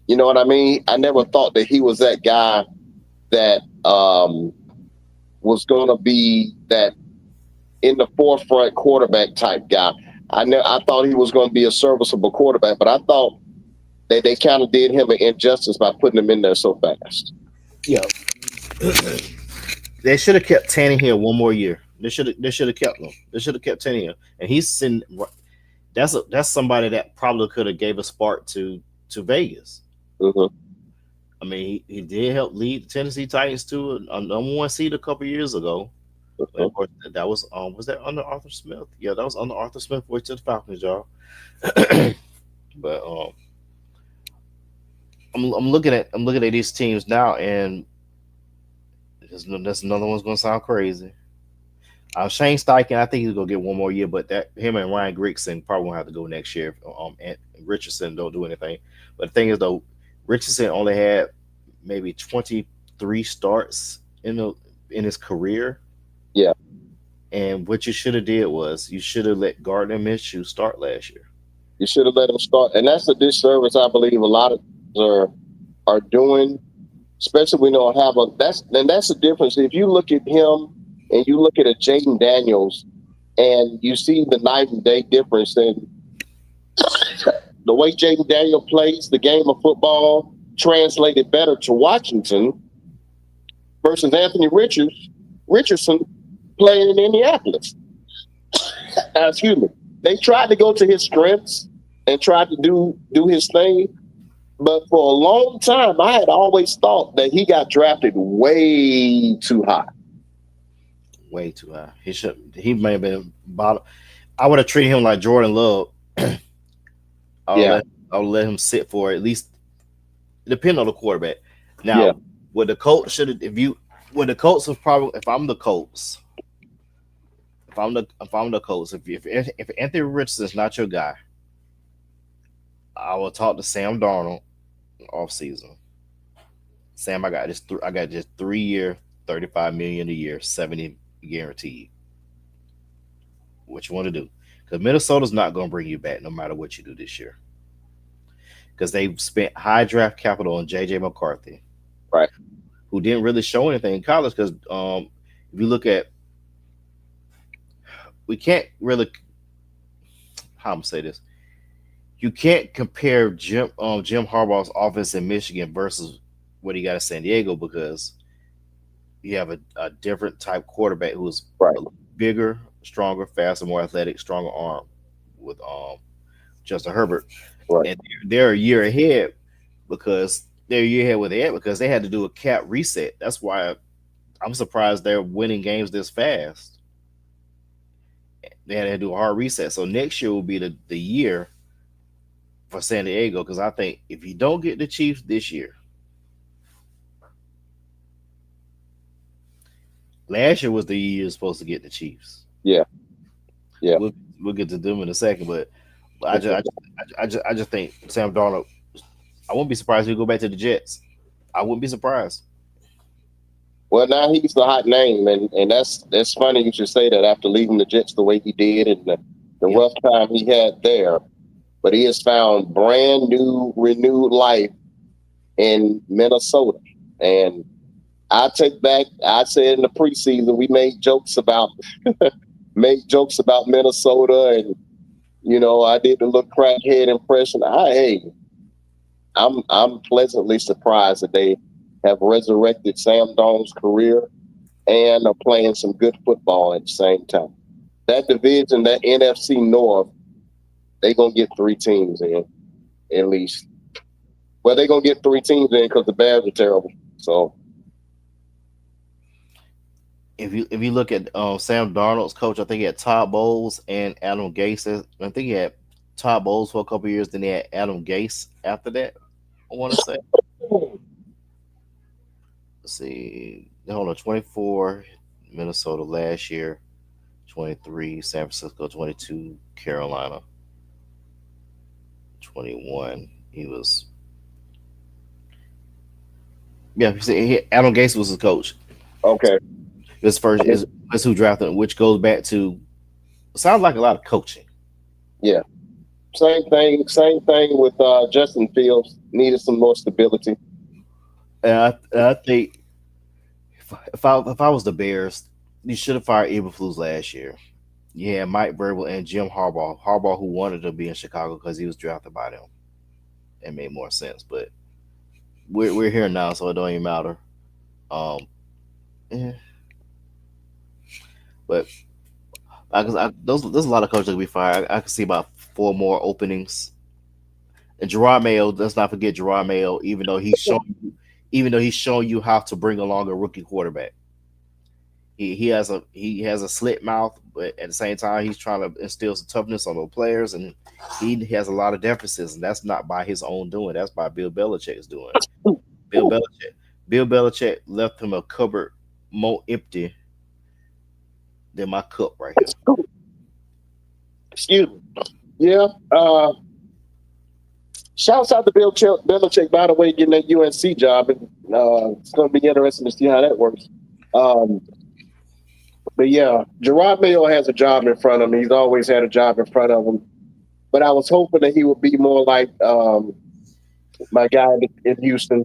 You know what I mean? I never thought that he was that guy that was going to be that in the forefront quarterback type guy. I thought he was going to be a serviceable quarterback, but I thought that they kind of did him an injustice by putting him in there so fast. Yeah. They should have kept Tannehill one more year. They should have kept him. They should have kept Tannehill, and he's sitting. That's somebody that probably could have gave a spark to Vegas. Mm-hmm. I mean, he did help lead the Tennessee Titans to a number one seed a couple years ago. Mm-hmm. Of course, that was that under Arthur Smith? Yeah, that was under Arthur Smith. Went to the Falcons, y'all. But I'm looking at these teams now, and that's another one's gonna sound crazy. Shane Steichen, I think he's gonna get one more year, but that him and Ryan Grigson probably won't have to go next year. And Richardson don't do anything. But the thing is, though, Richardson only had maybe 23 starts in his career. Yeah. And what you should have did was you should have let Gardner Minshew start last year. You should have let him start, and that's a disservice I believe a lot of are doing. Especially we don't have that's the difference. If you look at him and you look at a Jaden Daniels, and you see the night and day difference in the way Jaden Daniels plays the game of football, translated better to Washington versus Anthony Richardson playing in Indianapolis. Excuse me. They tried to go to his strengths and tried to do his thing. But for a long time, I had always thought that he got drafted way too high. Way too high. He may have been bottom. I would have treated him like Jordan Love. I'll let him sit for at least, depending on the quarterback. Now, what the Colts should have, the Colts was probably, if I'm the Colts, if Anthony Richardson is not your guy, I will talk to Sam Darnold off season. Sam, I got just 3 year, $35 million a year, 70 guaranteed. What you want to do? Because Minnesota's not going to bring you back no matter what you do this year. Because they've spent high draft capital on J.J. McCarthy, right? Who didn't really show anything in college. Because if you look at, we can't really, how I'm gonna say this, you can't compare Jim Harbaugh's offense in Michigan versus what he got at San Diego, because you have a different type quarterback who's bigger, stronger, faster, more athletic, stronger arm with Justin Herbert. Right. And they're a year ahead because they had to do a cap reset. That's why I'm surprised they're winning games this fast. They had to do a hard reset. So next year will be the year for San Diego, because I think if you don't get the Chiefs this year, last year was the year you're supposed to get the Chiefs. Yeah. We'll get to them in a second, but I just think Sam Darnold. I wouldn't be surprised if he go back to the Jets. I wouldn't be surprised. Well, now he's the hot name, and that's funny you should say that after leaving the Jets the way he did and the rough time he had there. But he has found brand new, renewed life in Minnesota. And I take back, I said in the preseason, we made jokes about Minnesota, and I did the little crackhead impression. I'm pleasantly surprised that they have resurrected Sam Darnold's career and are playing some good football at the same time. That division, that NFC North, they're going to get 3 teams in, at least. Well, they're going to get 3 teams in because the Bears are terrible. So, if you look at Sam Darnold's coach, I think he had Todd Bowles and Adam Gase. I think he had Todd Bowles for a couple years, then he had Adam Gase after that. I want to say. Let's see. Hold on, 24 Minnesota last year, 23 San Francisco, 22 Carolina, 21. He was yeah. Adam Gase was his coach. Okay. His first is who drafted him, which goes back to sounds like a lot of coaching. Yeah. Same thing. Same thing with Justin Fields. Needed some more stability. And I think if I was the Bears, you should have fired Eberflus last year. Yeah, Mike Vrabel and Jim Harbaugh. Harbaugh, who wanted to be in Chicago because he was drafted by them. It made more sense, but we're here now, so it don't even matter. Um, yeah. But there's a lot of coaches that could be fired. I can see about four more openings. And Gerard Mayo, let's not forget Gerard Mayo, even though he's showing you how to bring along a rookie quarterback. He has a slit mouth, but at the same time he's trying to instill some toughness on those players, and he has a lot of deficits, and that's not by his own doing. That's by Bill Belichick's doing. Bill Belichick. Bill Belichick left him a cupboard more empty than my cup right here. Excuse me. Yeah. Shouts out to Bill Belichick, by the way, getting that UNC job. And, it's going to be interesting to see how that works. But yeah, Gerard Mayo has a job in front of him. He's always had a job in front of him. But I was hoping that he would be more like my guy in Houston.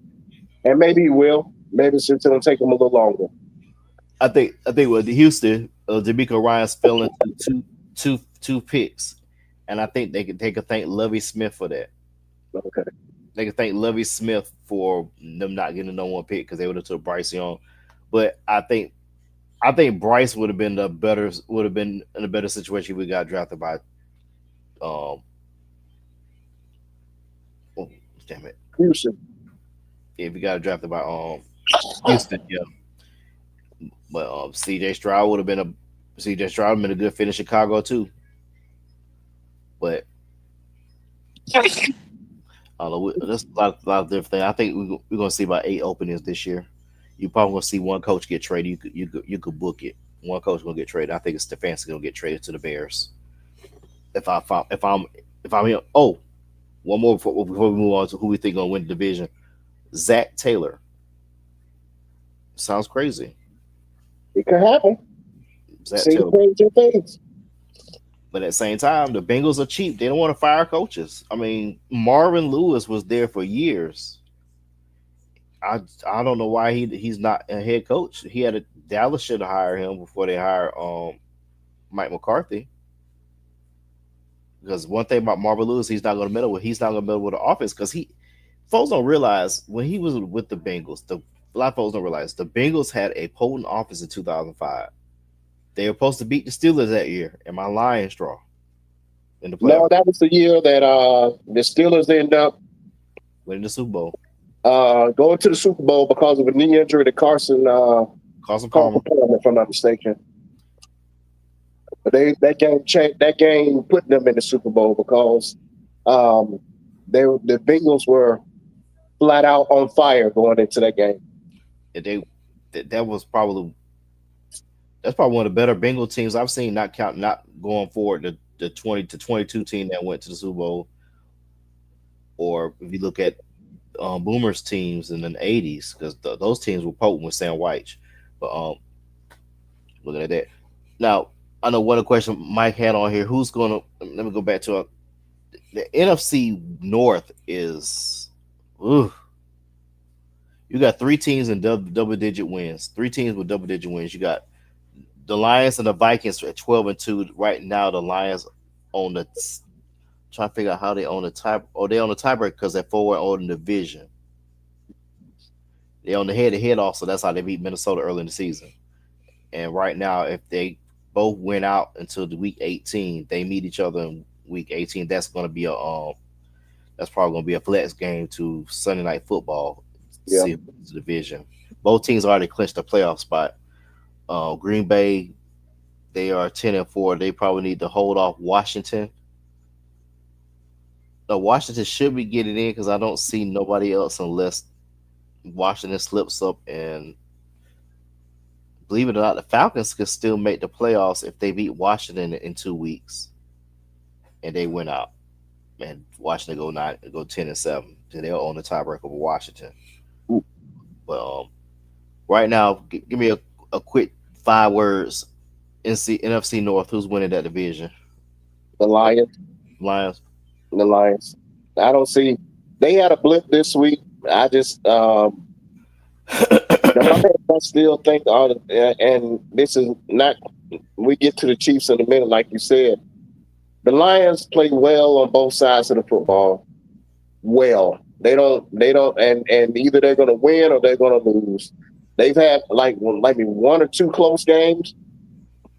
And maybe he will. Maybe since it'll take him a little longer. I think with Houston, D'Amico Ryans fell into two picks, and I think they could thank Lovie Smith for that. Okay. They could thank Lovie Smith for them not getting a no one pick because they would have took Bryce Young. But I think Bryce would have been in a better situation if we got drafted by oh, damn it. Houston. If we got drafted by Houston, yeah. But CJ Stroud would have been a good fit in Chicago too. But I don't know. There's a lot of different things. I think we're gonna see about 8 openings this year. You probably gonna see one coach get traded. You could book it. One coach gonna get traded. I think it's Stefanski gonna get traded to the Bears. If I'm here. Oh, one more before we move on to who we think gonna win the division. Zach Taylor. Sounds crazy. It could happen. Zach See Taylor. crazy things. But at the same time, the Bengals are cheap. They don't want to fire coaches. I mean, Marvin Lewis was there for years. I don't know why he's not a head coach. Dallas should have hired him before they hired Mike McCarthy. Because one thing about Marvin Lewis, he's not going to meddle with the offense because folks don't realize when he was with the Bengals, a lot of folks don't realize the Bengals had a potent offense in 2005. They were supposed to beat the Steelers that year. Am I lying, Straw? In the playoffs. No, that was the year that the Steelers ended up winning the Super Bowl. Going to the Super Bowl because of a knee injury to Carson Palmer, if I'm not mistaken. But that game put them in the Super Bowl because the Bengals were flat out on fire going into that game. That's probably one of the better Bengal teams I've seen. Not going forward the 20-22 team that went to the Super Bowl, or if you look at Boomer's teams in the 80s, because those teams were potent with Sam White. But looking at that now, I know one of the question Mike had on here. Who's going to? Let me go back to the NFC North is. You got 3 teams in double-digit wins. 3 teams with double-digit wins. You got the Lions and the Vikings at 12-2 right now. The Lions on the trying to figure out how they own the tie. Oh, they own the tiebreaker because they're 4-0 in the division. They on the head-to-head also. That's how they beat Minnesota early in the season. And right now, if they both win out until the week 18, they meet each other in week 18. That's going to be that's probably going to be a flex game to Sunday Night Football. Yeah. See the division. Both teams already clinched the playoff spot. Green Bay, they are 10-4. They probably need to hold off Washington. No, Washington should be getting in because I don't see nobody else unless Washington slips up. And believe it or not, the Falcons could still make the playoffs if they beat Washington in 2 weeks and they win out. And Washington go 10-7. Then they'll own the tiebreaker over Washington. But right now, give me a quick 5 words. NFC North. Who's winning that division? The Lions. Lions. The Lions. I don't see. They had a blip this week. I just the Lions, I still think and this is not. We get to the Chiefs in a minute, like you said. The Lions play well on both sides of the football. Well, they don't, and either they're going to win or they're going to lose. They've had like maybe 1 or 2 close games,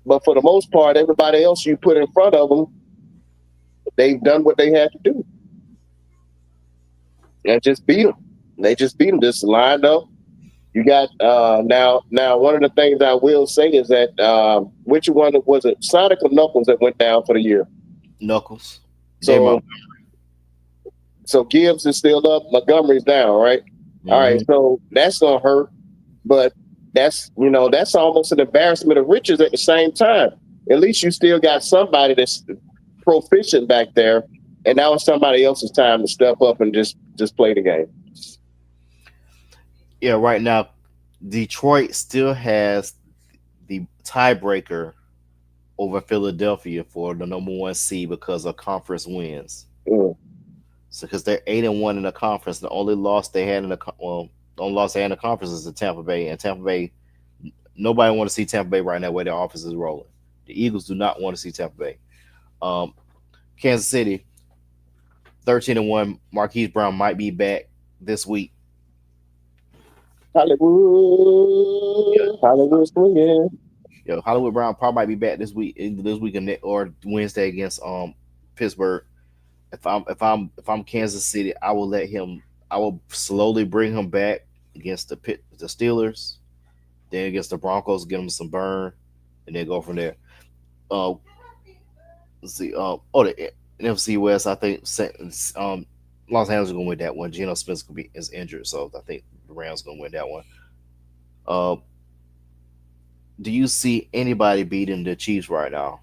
but for the most part, everybody else you put in front of them, they've done what they had to do and just beat them. They just beat them, just lined up. You got now. One of the things I will say is that which one was it? Sonic or Knuckles that went down for the year? Knuckles. So Gibbs is still up. Montgomery's down, right? Mm-hmm. All right, so that's gonna hurt, but that's almost an embarrassment of riches at the same time. At least you still got somebody that's proficient back there, and now it's somebody else's time to step up and just play the game. Yeah, right now, Detroit still has the tiebreaker over Philadelphia for the number 1 seed because of conference wins. Mm. So because they're 8-1 in the conference, the only loss they had in the conference is to Tampa Bay, and Tampa Bay, nobody want to see Tampa Bay right now where their office is rolling. The Eagles do not want to see Tampa Bay. Kansas City, 13-1. Marquise Brown might be back this week. Hollywood's swinging. Hollywood Brown probably might be back this week or Wednesday against Pittsburgh. If I'm Kansas City, I will slowly bring him back against the Steelers, then against the Broncos, get him some burn, and then go from there. Let's see. The NFC West, I think Los Angeles is gonna win that one. Geno Smith is injured, so I think the Rams gonna win that one. Do you see anybody beating the Chiefs right now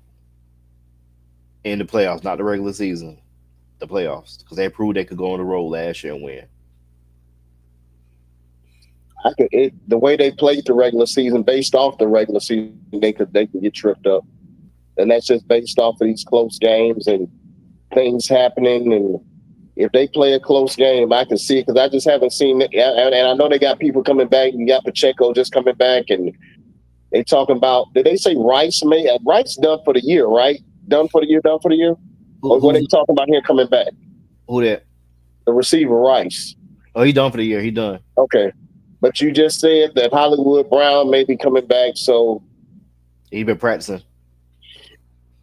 in the playoffs? Not the regular season, the playoffs, because they proved they could go on the road last year and win. The way they played the regular season, based off the regular season, they could get tripped up, and that's just based off of these close games and things happening. And if they play a close game, I can see it because I just haven't seen it. And I know they got people coming back. You got Pacheco just coming back, and they talking about. Did they say Rice? Rice done for the year, right? Done for the year. Or what they talking about here coming back? Who that? The receiver Rice. Oh, he done for the year. He done. Okay. But you just said that Hollywood Brown may be coming back, so he been practicing.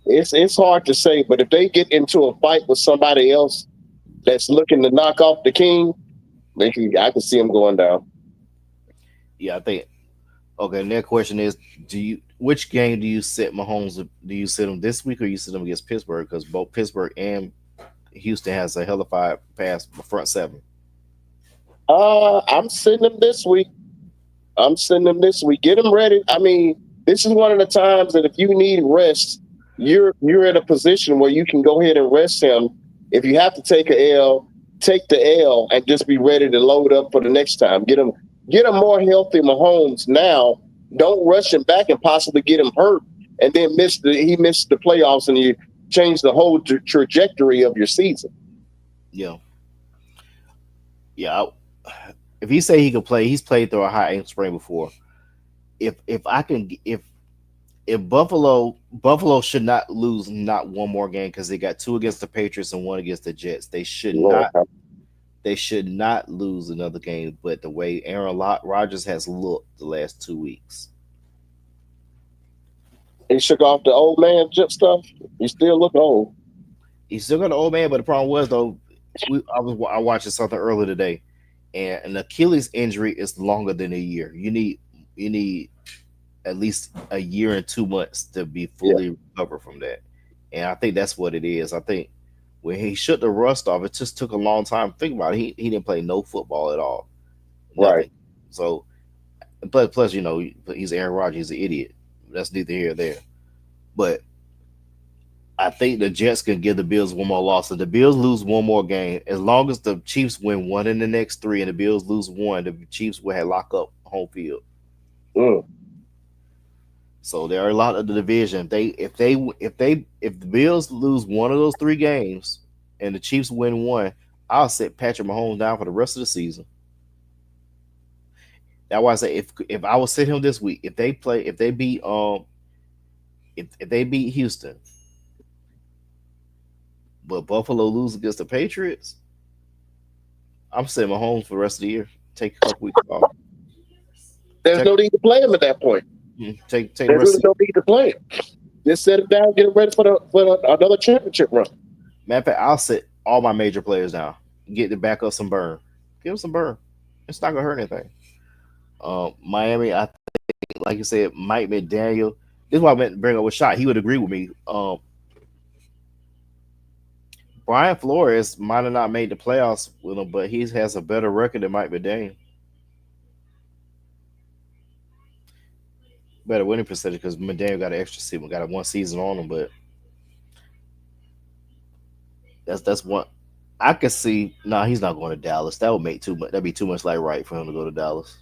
It's hard to say, but if they get into a fight with somebody else that's looking to knock off the king, I can see him going down. Yeah, I think. Okay, next question is: which game do you sit Mahomes? Do you sit him this week or you sit him against Pittsburgh? Because both Pittsburgh and Houston has a hellified pass front seven. I'm sitting him this week. Get him ready. I mean, this is one of the times that if you need rest, you're in a position where you can go ahead and rest him. If you have to take a L, take the L and just be ready to load up for the next time. Get him more healthy Mahomes now. Don't rush him back and possibly get him hurt and then he missed the playoffs and you change the whole trajectory of your season. Yeah. If he say he can play, he's played through a high ankle sprain before. If Buffalo should not lose not one more game because they got 2 against the Patriots and 1 against the Jets. They should not lose another game. But the way Aaron Rodgers has looked the last 2 weeks, he shook off the old man stuff. He still look old. He's still got an old man, but the problem was though, I watching something earlier today, and an Achilles injury is longer than a year. You need at least a year and 2 months to be fully recovered from that. And I think that's what it is. I think when he shook the rust off, it just took a long time. Think about it. He didn't play no football at all. Nothing. Right. So, plus, he's Aaron Rodgers. He's an idiot. That's neither here nor there. But I think the Jets can give the Bills one more loss. If the Bills lose one more game, as long as the Chiefs win one in the next three and the Bills lose one, the Chiefs will have lock up home field. Mm. So there are a lot of the division. If the Bills lose one of those three games and the Chiefs win one, I'll set Patrick Mahomes down for the rest of the season. That's why I say if I would sit him this week, if they beat Houston, but Buffalo lose against the Patriots, I'm sitting Mahomes for the rest of the year. Take a couple weeks off. There's no need to play him at that point. Take the There's rest. really no need to play him. Just set him down, get him ready for another championship run. Matter of fact, I'll sit all my major players down. Get the back up some burn. Give them some burn. It's not gonna hurt anything. Miami, I think, like you said, Mike McDaniel. This is why I meant to bring up with Shot. He would agree with me. Brian Flores might have not made the playoffs with him, but he has a better record than Mike McDaniel. Better winning percentage because McDaniel got an extra season, got a one season on him, but that's one I could see. Nah, he's not going to Dallas. That would make too much. That'd be too much like right for him to go to Dallas.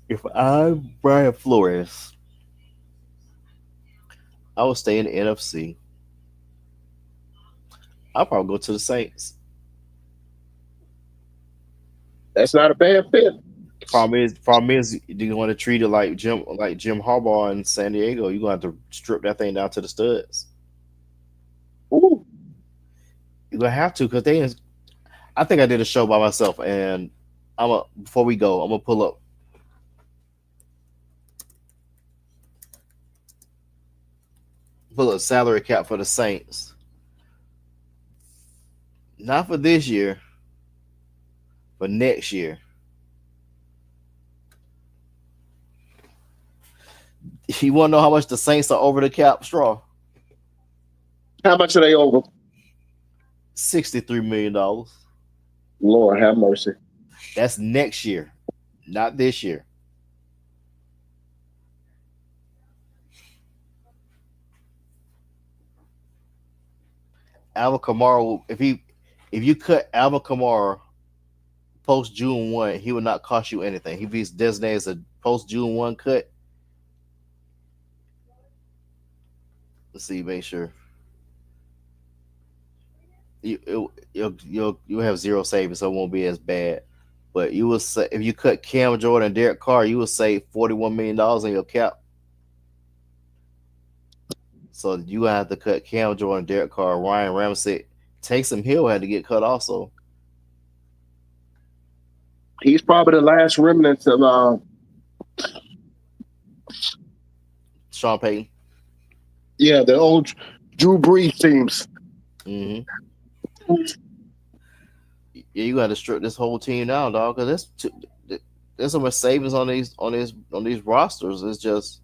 If I'm Brian Flores, I would stay in the NFC. I'll probably go to the Saints. That's not a bad fit. Problem is, you want to treat it like Jim Harbaugh in San Diego. You're gonna have to strip that thing down to the studs. Ooh. You're gonna have to because I think I did a show by myself, and before we go, I'm gonna pull up. Salary cap for the Saints. Not for this year, but next year. You want to know how much the Saints are over the cap, Straw? How much are they over? $63 million. Lord have mercy. That's next year, not this year. Alvin Kamara, if you cut Alvin Kamara post June 1, he would not cost you anything. If he's designated as a post June 1 cut. Let's see, make sure. You'll have zero savings, so it won't be as bad. But you will say if you cut Cam Jordan and Derek Carr, you will save $41 million in your cap. So you have to cut Cam Jordan, Derek Carr, Ryan Ramsey. Taysom Hill had to get cut also. He's probably the last remnants of Sean Payton. Yeah, the old Drew Brees teams. Mm-hmm. Yeah, you got to strip this whole team down, dog. Because there's so much savings on these rosters. It's just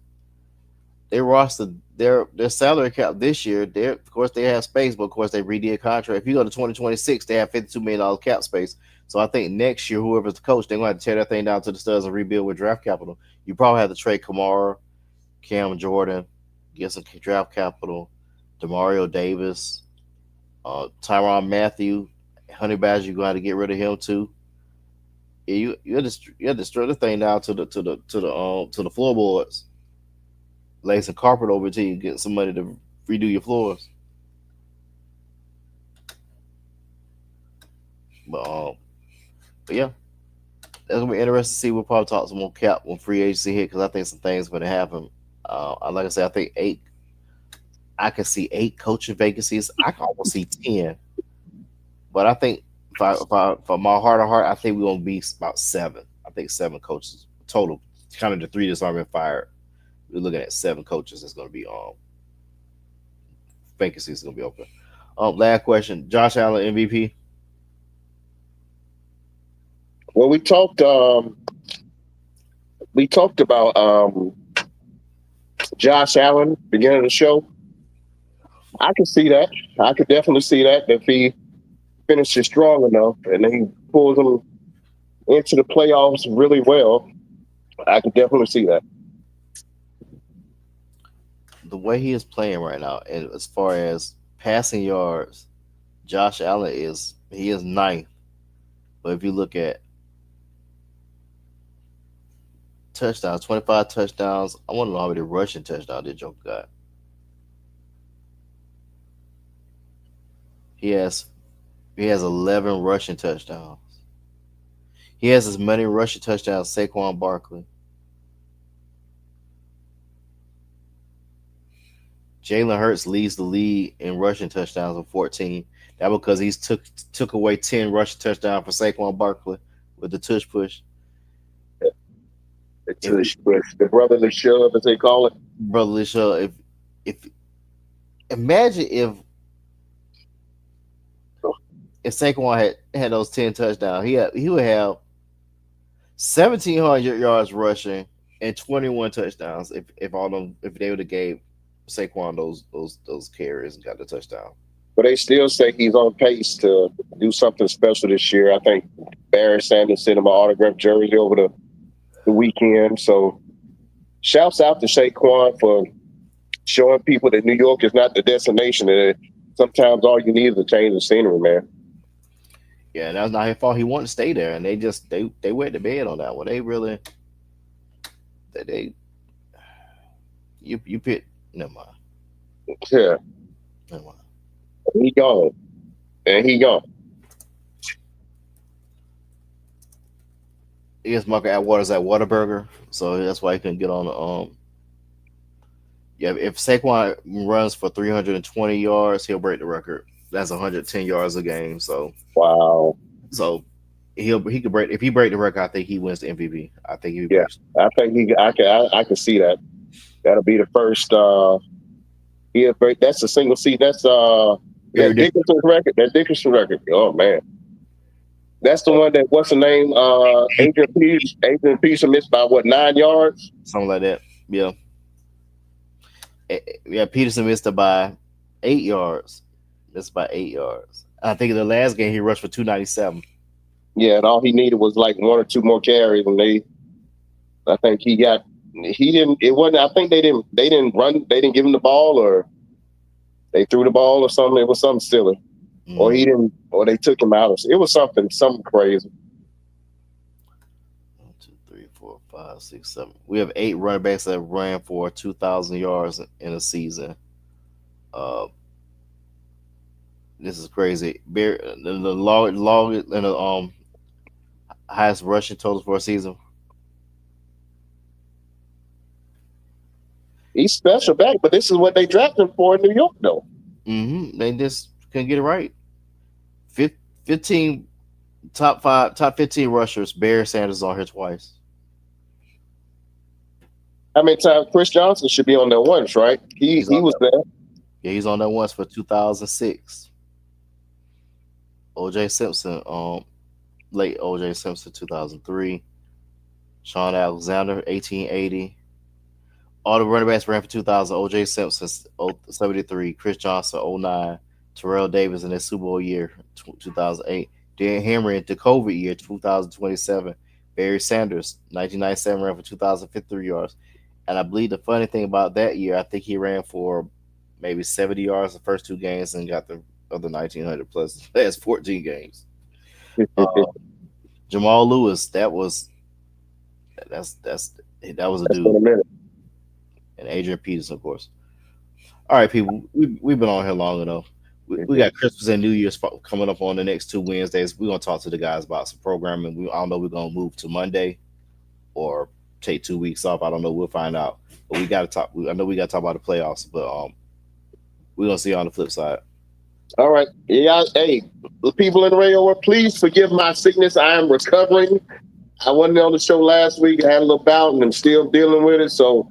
they rostered their salary cap this year. Of course, they have space, but of course they redid contract. If you go to 2026, they have $52 million cap space. So I think next year, whoever's the coach, they're going to have to tear that thing down to the studs and rebuild with draft capital. You probably have to trade Kamara, Cam Jordan, get some draft capital, Demario Davis, Tyrann Mathieu, Honey Badger. You're going to have to get rid of him too. Yeah, you have to strip the thing down to the floorboards. Lay some carpet over till you get somebody to redo your floors. But yeah, that's gonna be interesting to see. We'll probably talk some more cap when free agency hit because I think some things going to happen. Like I said, I think 8. I can see 8 coaching vacancies. I can almost see 10. But I think for my heart of heart, I think we're gonna be about 7. I think 7 coaches total. Kind of the 3 that's already been fired. We're looking at 7 coaches that's going to be vacancies going to be open. Last question: Josh Allen MVP. Well, we talked we talked about Josh Allen beginning of the show. I could see that. I could definitely see that if he finishes strong enough and then he pulls them into the playoffs really well. I could definitely see that. The way he is playing right now, and as far as passing yards, Josh Allen is ninth. But if you look at touchdowns, 25 touchdowns, I want to know how many rushing touchdowns did Joker got. He has 11 rushing touchdowns. He has as many rushing touchdowns as Saquon Barkley. Jalen Hurts leads the league in rushing touchdowns with 14. That because he's took away 10 rushing touchdowns for Saquon Barkley with the tush push. The tush push, the brotherly shove, as they call it. Brotherly shove. If imagine if Saquon had those 10 touchdowns, he would have 1,700 yards rushing and 21 touchdowns if they would have gave Saquon those carries and got the touchdown. But they still say he's on pace to do something special this year. I think Barry Sanders sent him an autographed jersey over the weekend. So shouts out to Saquon for showing people that New York is not the destination. And sometimes all you need is a change of scenery, man. Yeah, and that's not his fault. He wanted to stay there, and they went to bed on that one. They really you picked. Never mind. Yeah. Never mind. He gone. And he gone. Yes, Marco Atwater's at Whataburger, so that's why he couldn't get on the Yeah, if Saquon runs for 320 yards, he'll break the record. That's 110 yards a game. So wow. So he could break, if he break the record, I think he wins the MVP. I think he breaks. I think I can see that. That'll be the first break. That's a single season. That's Dickerson's record. That Dickerson record. Oh man. That's the one that what's the name? Adrian Peterson missed by 9 yards? Something like that. Yeah. Yeah, Peterson missed it by 8 yards. Missed by 8 yards. I think in the last game he rushed for 297. Yeah, and all he needed was like 1 or 2 more carries, and I think they didn't run, they didn't give him the ball, or they threw the ball or something. It was something silly. Or they took him out. It was something crazy. 1, 2, 3, 4, 5, 6, 7. We have 8 running backs that ran for 2,000 yards in a season. This is crazy. The longest and the highest rushing totals for a season. He's special back, but this is what they drafted him for in New York, though. They just couldn't get it right. 15 top 15 rushers. Barry Sanders on here twice. How many times Chris Johnson should be on there once, right? He was there. Yeah, he's on there once for 2006. O.J. Simpson, late O.J. Simpson, 2003. Sean Alexander, 1880. All the running backs ran for 2000. O.J. Simpson, 73. Chris Johnson, 09. Terrell Davis in his Super Bowl year, 2008. Dan Henry in the COVID year, 2027. Barry Sanders, 1997, ran for 2,053 yards. And I believe the funny thing about that year, I think he ran for maybe 70 yards the first 2 games and got the other 1,900 plus the last 14 games. Jamal Lewis, that was a dude. And Adrian Peterson, of course. All right, people, we've been on here long enough. We got Christmas and New Year's coming up on the next 2 Wednesdays. We're gonna talk to the guys about some programming. I don't know, we're gonna move to Monday or take 2 weeks off. I don't know. We'll find out. But we gotta talk. I know we gotta talk about the playoffs, but we're gonna see you on the flip side. All right. Yeah, hey, the people in the radio world, please forgive my sickness. I am recovering. I wasn't on the show last week. I had a little bout and I'm still dealing with it. So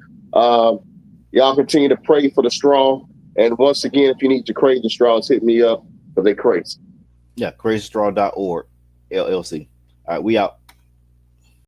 y'all continue to pray for the strong. And once again, if you need your crazy straws, hit me up because they crazy. Yeah, crazystraw.org, LLC. All right, we out.